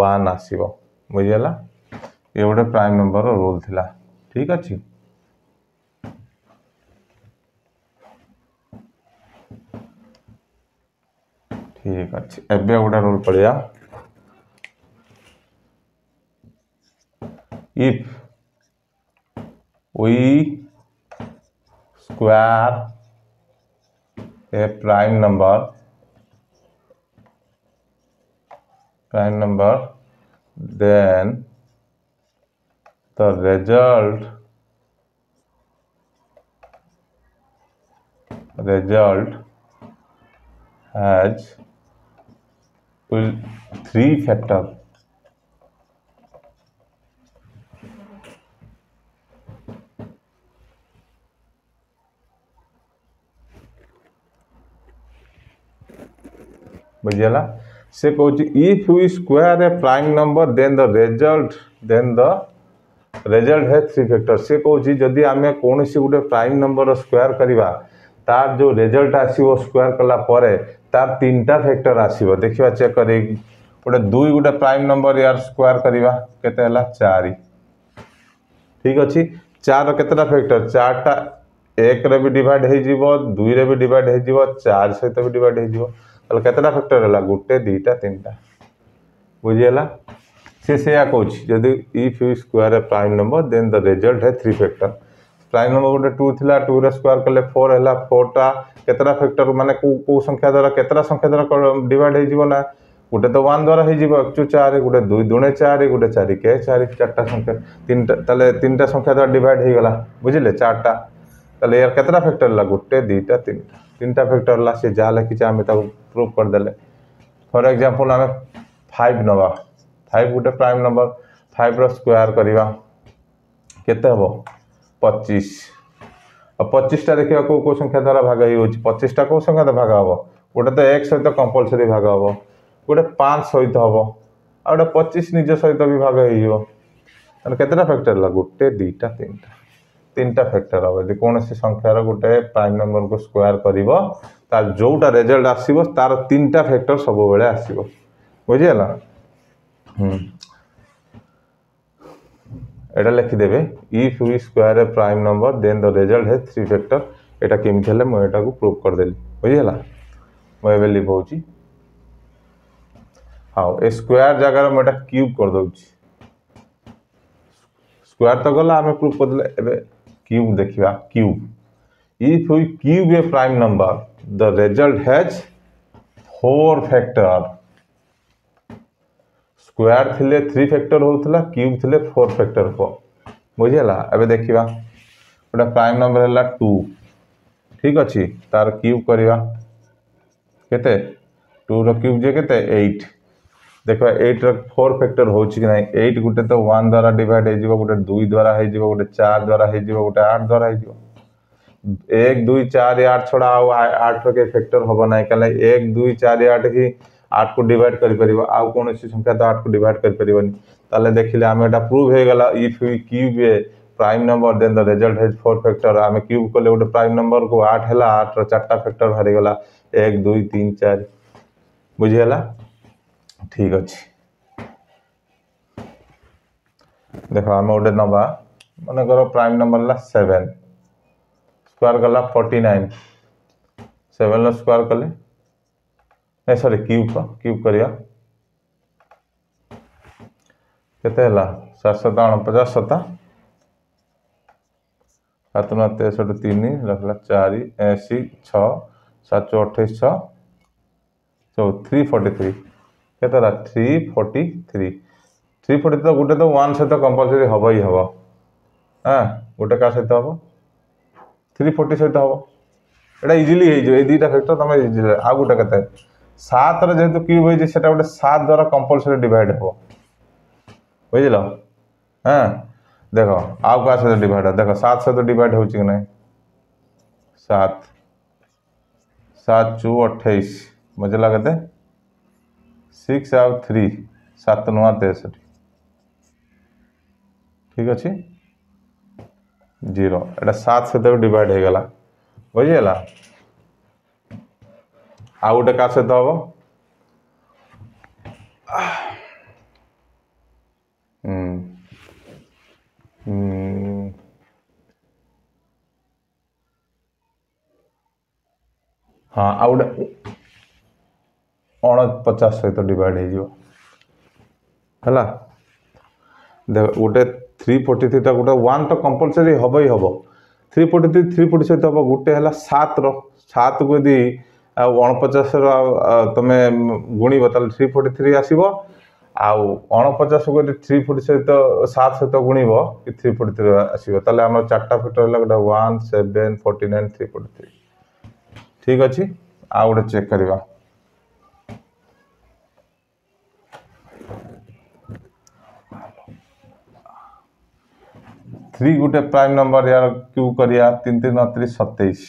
1 आसीबो बुझियला ये गोटे प्राइम नंबर रो रूल थिला ठीक अछि। ठीक अछि एबे गोटे रूल पड़िया if we square a prime number then the result has will 3 factor बुझियला से कहउची if we square a prime number then the result has 3 factor से कहउची जदी हमें कोनोसी गुटे प्राइम नंबर रो स्क्वायर करिवा तार जो रिजल्ट आसीबो स्क्वायर कला परे तार 3टा फैक्टर आसीबो देखिबा चेक करी गोटे 2 गोटे प्राइम नंबर यार स्क्वायर करवा केते हला 4 ठीक अच्छी 4 केतेटा फैक्टर 4 टा 1 रे भी डिवाइड हो जीवो 2 रे भी डिवाइड हो जीवो 4 सहित भी डिवाइड हो जीवो ताले केतेटा फैक्टर हला गोटे 2 टा 3 टा बुझियला से या कहूँ जदि if you square a prime number then the result है 3 फैक्टर प्राइम नंबर गोटे 2 थिला 2 रे स्क्वायर कले 4 हला 4 टा केतेटा फैक्टर माने को संख्या द्वारा केतेटा संख्या द्वारा डिवाइड हो जीवो ना गोटे तो 1 द्वारा हो जीवो 104 गोटे 2 दुणे 4 गोटे 4 के 4 चारटा संख्या 3टा ताले 3टा संख्या द्वारा डिवाइड हो गला बुझिले 4टा ताले यार केतेटा फैक्टर ला गोटे 2 टा 3टा फैक्टर ला से जा लिखि आमे ता प्रूफ कर देले फॉर एग्जांपल आमे 5 नवा 5 गोटे प्राइम नंबर 5 रो स्क्वायर करवा केते हबो 25 अब 25 टा देखिया को संख्या द्वारा भाग हो 25 टा को संख्या द्वारा भाग हबो गोटे तो 1 सहित कंपलसरी भाग हबो गोटे 5 सहित हबो आ गोटे 25 निज सहित भी भाग हो ताने केतेटा फैक्टर ला गोटे 2 टा 3टा फैक्टर हबो यदि कौन सी संख्यार गोटे प्राइम नंबर को स्क्वायर करिवो तार जोटा रिजल्ट आसीबो तार 3टा फैक्टर सब बेले आसीबो बुझियला एटा लिखिदेवे if you square a prime number then the result है 3 फैक्टर एटा केमिति हेले मैं एटा को प्रूव कर देली बुझियला मैं एबे लिखौची हां ए स्क्वायर जगह मैं एटा क्यूब कर दउची स्क्वायर तो गला हमें प्रूव कर देले एबे क्यूब देखिबा cube if you cube a prime number the result has 4 factor square थिले 3 फैक्टर होतला क्यूब थिले 4 फैक्टर को बुझियला एबे देखिबा ओटा प्राइम नंबर हला 2 ठीक अछि तार क्यूब करबा केते 2 रो क्यूब जे केते 8 देखबा 8 रो 4 फैक्टर होछि कि नै 8 गुटे तो 1 द्वारा डिवाइड हो जिवो गुटे 2 द्वारा हो जिवो गुटे 4 द्वारा हो जिवो गुटे 8 द्वारा हो जिवो 1 2 4 8 छोड़ा 8 रो के फैक्टर होबो नै कले 1 2 4 8 की 8 को डिवाइड कर परिबो आ कोन सी संख्या तो 8 को डिवाइड कर परिबोनी ताले देखिले आमे एटा प्रूव हे गला if you cube a prime number then the result has 4 factor आमे क्यूब करले गोटे प्राइम नंबर को 8 हला 8 रो 4टा फैक्टर हारि गला 1 2 3 4 बुझियला ठीक अछि देखो आमे गोटे नबा माने करो प्राइम नंबर ला 7 स्क्वायर गला 49 7 लो स्क्वायर करले ए सॉरी क्यूब करिया केते हला 749 7 7 लखला 4 80 6 7 28 6 so 343 केते हला 343 तो गोटे तो 1 से तो कंपलसरी हबो ही हबो हां गोटे का से तो हबो 340 से तो हबो एटा इजीली हे जो ए दुटा फैक्टर तमे इजीली आ गोटे केते 7 रे जेतु क्यूब होई जे सेटा गोटे 7 द्वारा कंपलसरी डिवाइड हो बुझिलो हां देखो आउ का से डिवाइड देखो 7 से तो डिवाइड होछि कि नै 7 7 2 28 मजे लागते 6 आउ 3 7 9 63 ठीक अछि 0 एटा 7 से तो डिवाइड हो गला बुझियला आ गोटे का से तो हबो हाँ आ गोटे 49 सहित डिवाइड हो जिवो हला देख गोटे 343 टा गोटे 1 तो कंपलसरी हबो ही हबो 343 340 सहित हबो गोटे हला 7 रो 7 को यदि 49 रो तमे गुणी बताल 343 आसीबो आउ 49 को यदि 340 सहित 7 सहित गुणीबो कि 343 आसीबो ताले हमर चारटा फैक्टर हला गोटे 1 7 49 343 ठीक अछि आ गोटे चेक करबा 3 गोटे प्राइम नंबर यार क्यू करिया 3 3 29 27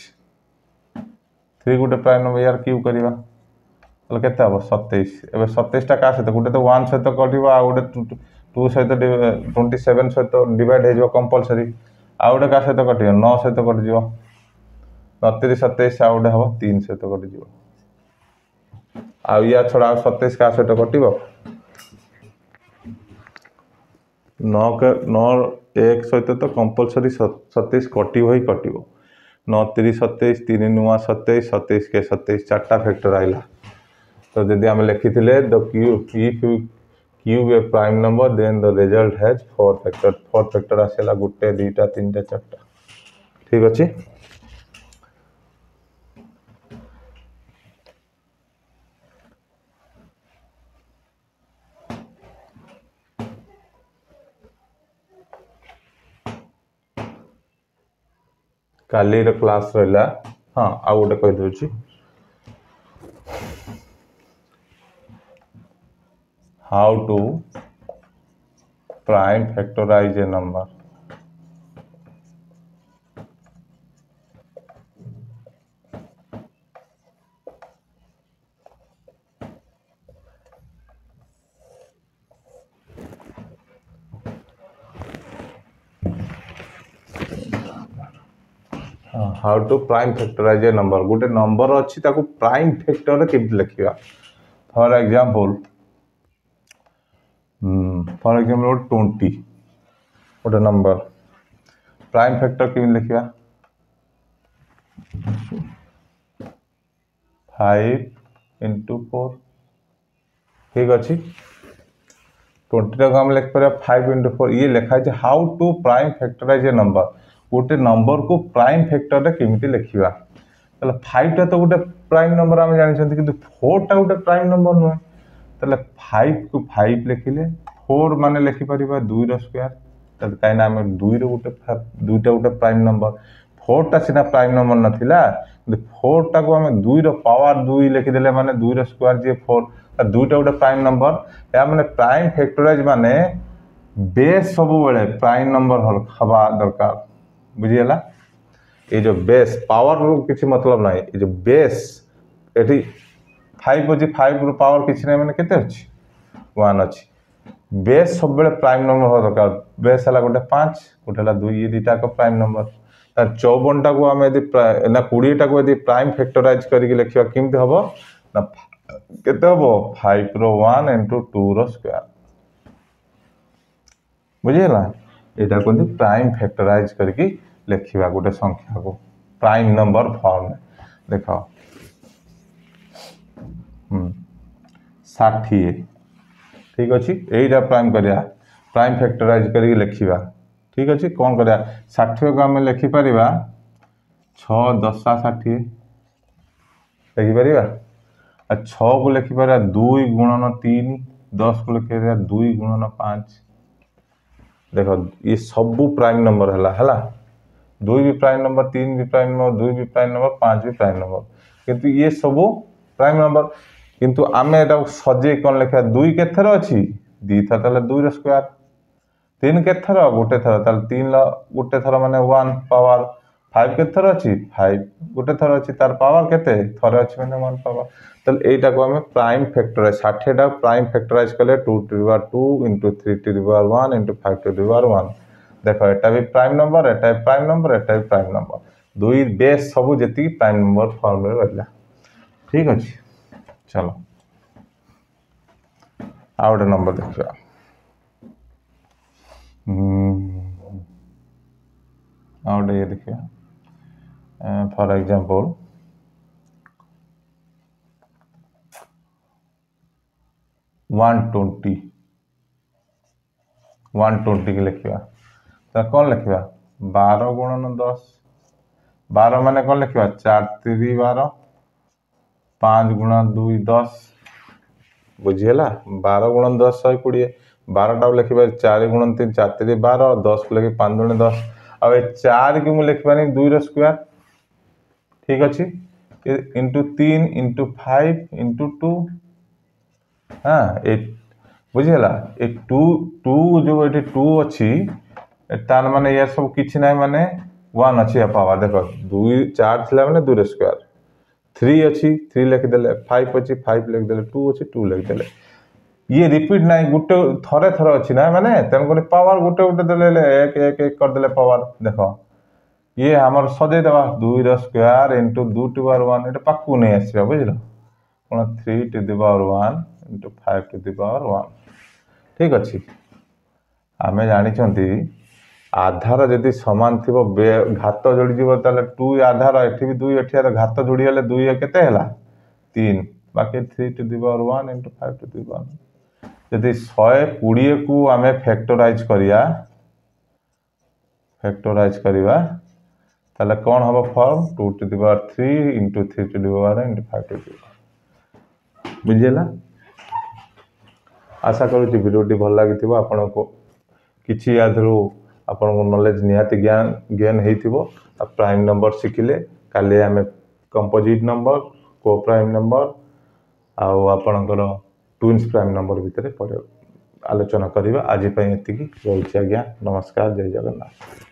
3 गोटे प्राइम नंबर यार क्यू करिवा तले केते हबो 27 एबे 27 टा का सहित गोटे तो 1 सहित कटिबो आ गोटे 2 सहित 27 सहित डिवाइड हे जो कंपलसरी आ गोटे का सहित कटियो 9 सहित कटि जो 29 27 आ गोटे हबो 3 सहित कटि जो आ या छोड़ा 27 का सहित कटिबो नौ नौ एक सहित तो कंपलसरी 27 कटिव ही कटिव 9 3 27 3 नुआ 27 27 के 27 चार्टा फैक्टर आइला तो जदि आम लिखी the cube if you cube a prime number then the result has 4 factor आसला गोटे दुईटा तीन टा चार्टा ठीक अच्छे। काली क्लास रहा हाँ आउ गोटे कहीदे how to prime factorize a number. How to prime factorize a number गोटे नंबर अच्छी प्राइम फैक्टर केमती लिखा फॉर एग्जांपल 20 गोटे नंबर प्राइम फैक्टर केमती लिखा 5 into 4 ठीक अच्छे 20 टाक आम लिखिपर 5 into 4 ये लिखाई how to prime factorize a number गोटे नंबर को प्राइम फैक्टर रे केमती लिखा 5 टा तो गोटे प्राइम नंबर आम जानते कि 4 टा गोटे प्राइम नंबर नुहे तो 5 को 5 लिखिले 4 माने लिखिपर 2 रो स्क्वायर कहीं आम 2 रो गोटे 2टा गोटे प्राइम नंबर 4 टा सीना प्राइम नंबर नाथिला 4 टा को आम 2 रो पावर 2 लिखिदेले माने 2 रो स्क्वायर जे 4 2टा गोटे प्राइम नंबर या माने प्राइम फैक्टराइज माने बेस सब बेले प्राइम नंबर हवा दरकार बुझीगला ये जो बेस पावर किसी मतलब ना ये जो बेस ये 5 अच्छी 5 रो पावर किसी ना मैंने केते अच्छी 1 अच्छी बेस सब बेले प्राइम नंबर हवा दरकार बेस है गोटे 5 गोटे 2 ये दुईटा प्राइम नंबर 54 टा को आम यदि ना 20 टा को यदि प्राइम फैक्टराइज करके लिखा केमती हम ना केते हम 5 रो 1 into 2 रो स्क्वायर बुझीगला यहाँ कहते प्राइम फैक्टराइज करके लिखा गोटे संख्या को प्राइम नंबर फॉर्म में देख 60 ठीक अच्छे यहीटा प्राइम करिया प्राइम फैक्टराइज करके लिखा ठीक अच्छे कौन करिया 60 को आम लिखिपर 6 10 60 लिखिपर 6 को लिखिपर 2 गुणन 3 10 को लिखिपर 2 गुणन 5 देख ये सबू प्राइम नंबर है 2 भी प्राइम नंबर 3 भी प्राइम नंबर 2 भी प्राइम नंबर 5 भी प्राइम नंबर किंतु ये सबू प्राइम नंबर किंतु आम एटा सजे कौन लिखा 2 केथर अच्छी 2 थर ताले 2 रो स्क्वायर 3 केथर गोटे थर ताले 3 गोटे थर माने 1 पावर 5 केथर अच्छी 5 गोटे थर अच्छी तार पावर केते थरे अच्छी माने 1 पावर ताले एटा को हमें प्राइम फैक्टराइज 60 टा प्राइम फैक्टराइज कले 2 to the power 2 into 3 to the power 1 into 5 to the power 1 देखो एटा भी प्राइम नंबर एटा भी प्राइम नंबर एटा भी प्राइम नंबर दुई बेस सब जी प्राइम नंबर फॉर्म में रहा ठीक अच्छे। चलो आ गए नंबर देखा आ गए ये देखिए फॉर एग्जांपल 120 के लिखा तो कौन लिखा 12 गुणन 10 12 माने कौन लिखा 4 3 12 5 गुणन 2 10 बुझीगला 12 गुणन 10 120 12 टा लिखा 4 गुणन 3 4 3 12 10 को लिखे 5 गुणे 10 अब 4 की मुझे लिखा 2 रो स्क्वायर ठीक अच्छे इंटू 3 इंटू 5 इंटू 2 हाँ बुझीगला ए 2 जो ये 2 अच्छी तार माने यार सब किसी ना माने 1 अच्छी पावर देख 2 4 थी मैंने 2 रो स्क्वायर 3 अच्छी 3 लिखिदेले 5 अच्छी 5 लिखिदेले 2 अच्छी 2 लिखिदेले ये रिपीट ना गोटे थरे थर अच्छी ना माने तेणुक पावर गोटे गोटे देले एक एक एक करदे पावर देख ये आमर सजे देवा 2 रो square into 2 to the power 1 ये पाक नहीं आसवा बुझल कौन 3 to the power 1 into 5 to the power 1 ठीक अच्छे आमे जानी आधार जदि सामान थी घात जोड़ीज ताले 2 आधार एठी भी 2 एठी घात जोड़ी गले 2 केते हला 3 बाकी 3 to the power 1 into 5 to the power जदि 120 को आमे फैक्टराइज करिया ताले कौन हम form 2 to the power 3 into 3 to the power into 5 to the power बुझेला। आशा करूँ वीडियोटी भल लगी आपण को किसी यादरू आपण नॉलेज निहाती ज्ञान होइथिबो। प्राइम नंबर शिखिले काले आमे कंपोजिट नंबर को प्राइम नंबर आउ आपणकर ट्विन्स प्राइम नंबर भितर आलोचना करिबा। आज पई एतिकी रहुछि आज्ञा नमस्कार जय जगन्नाथ।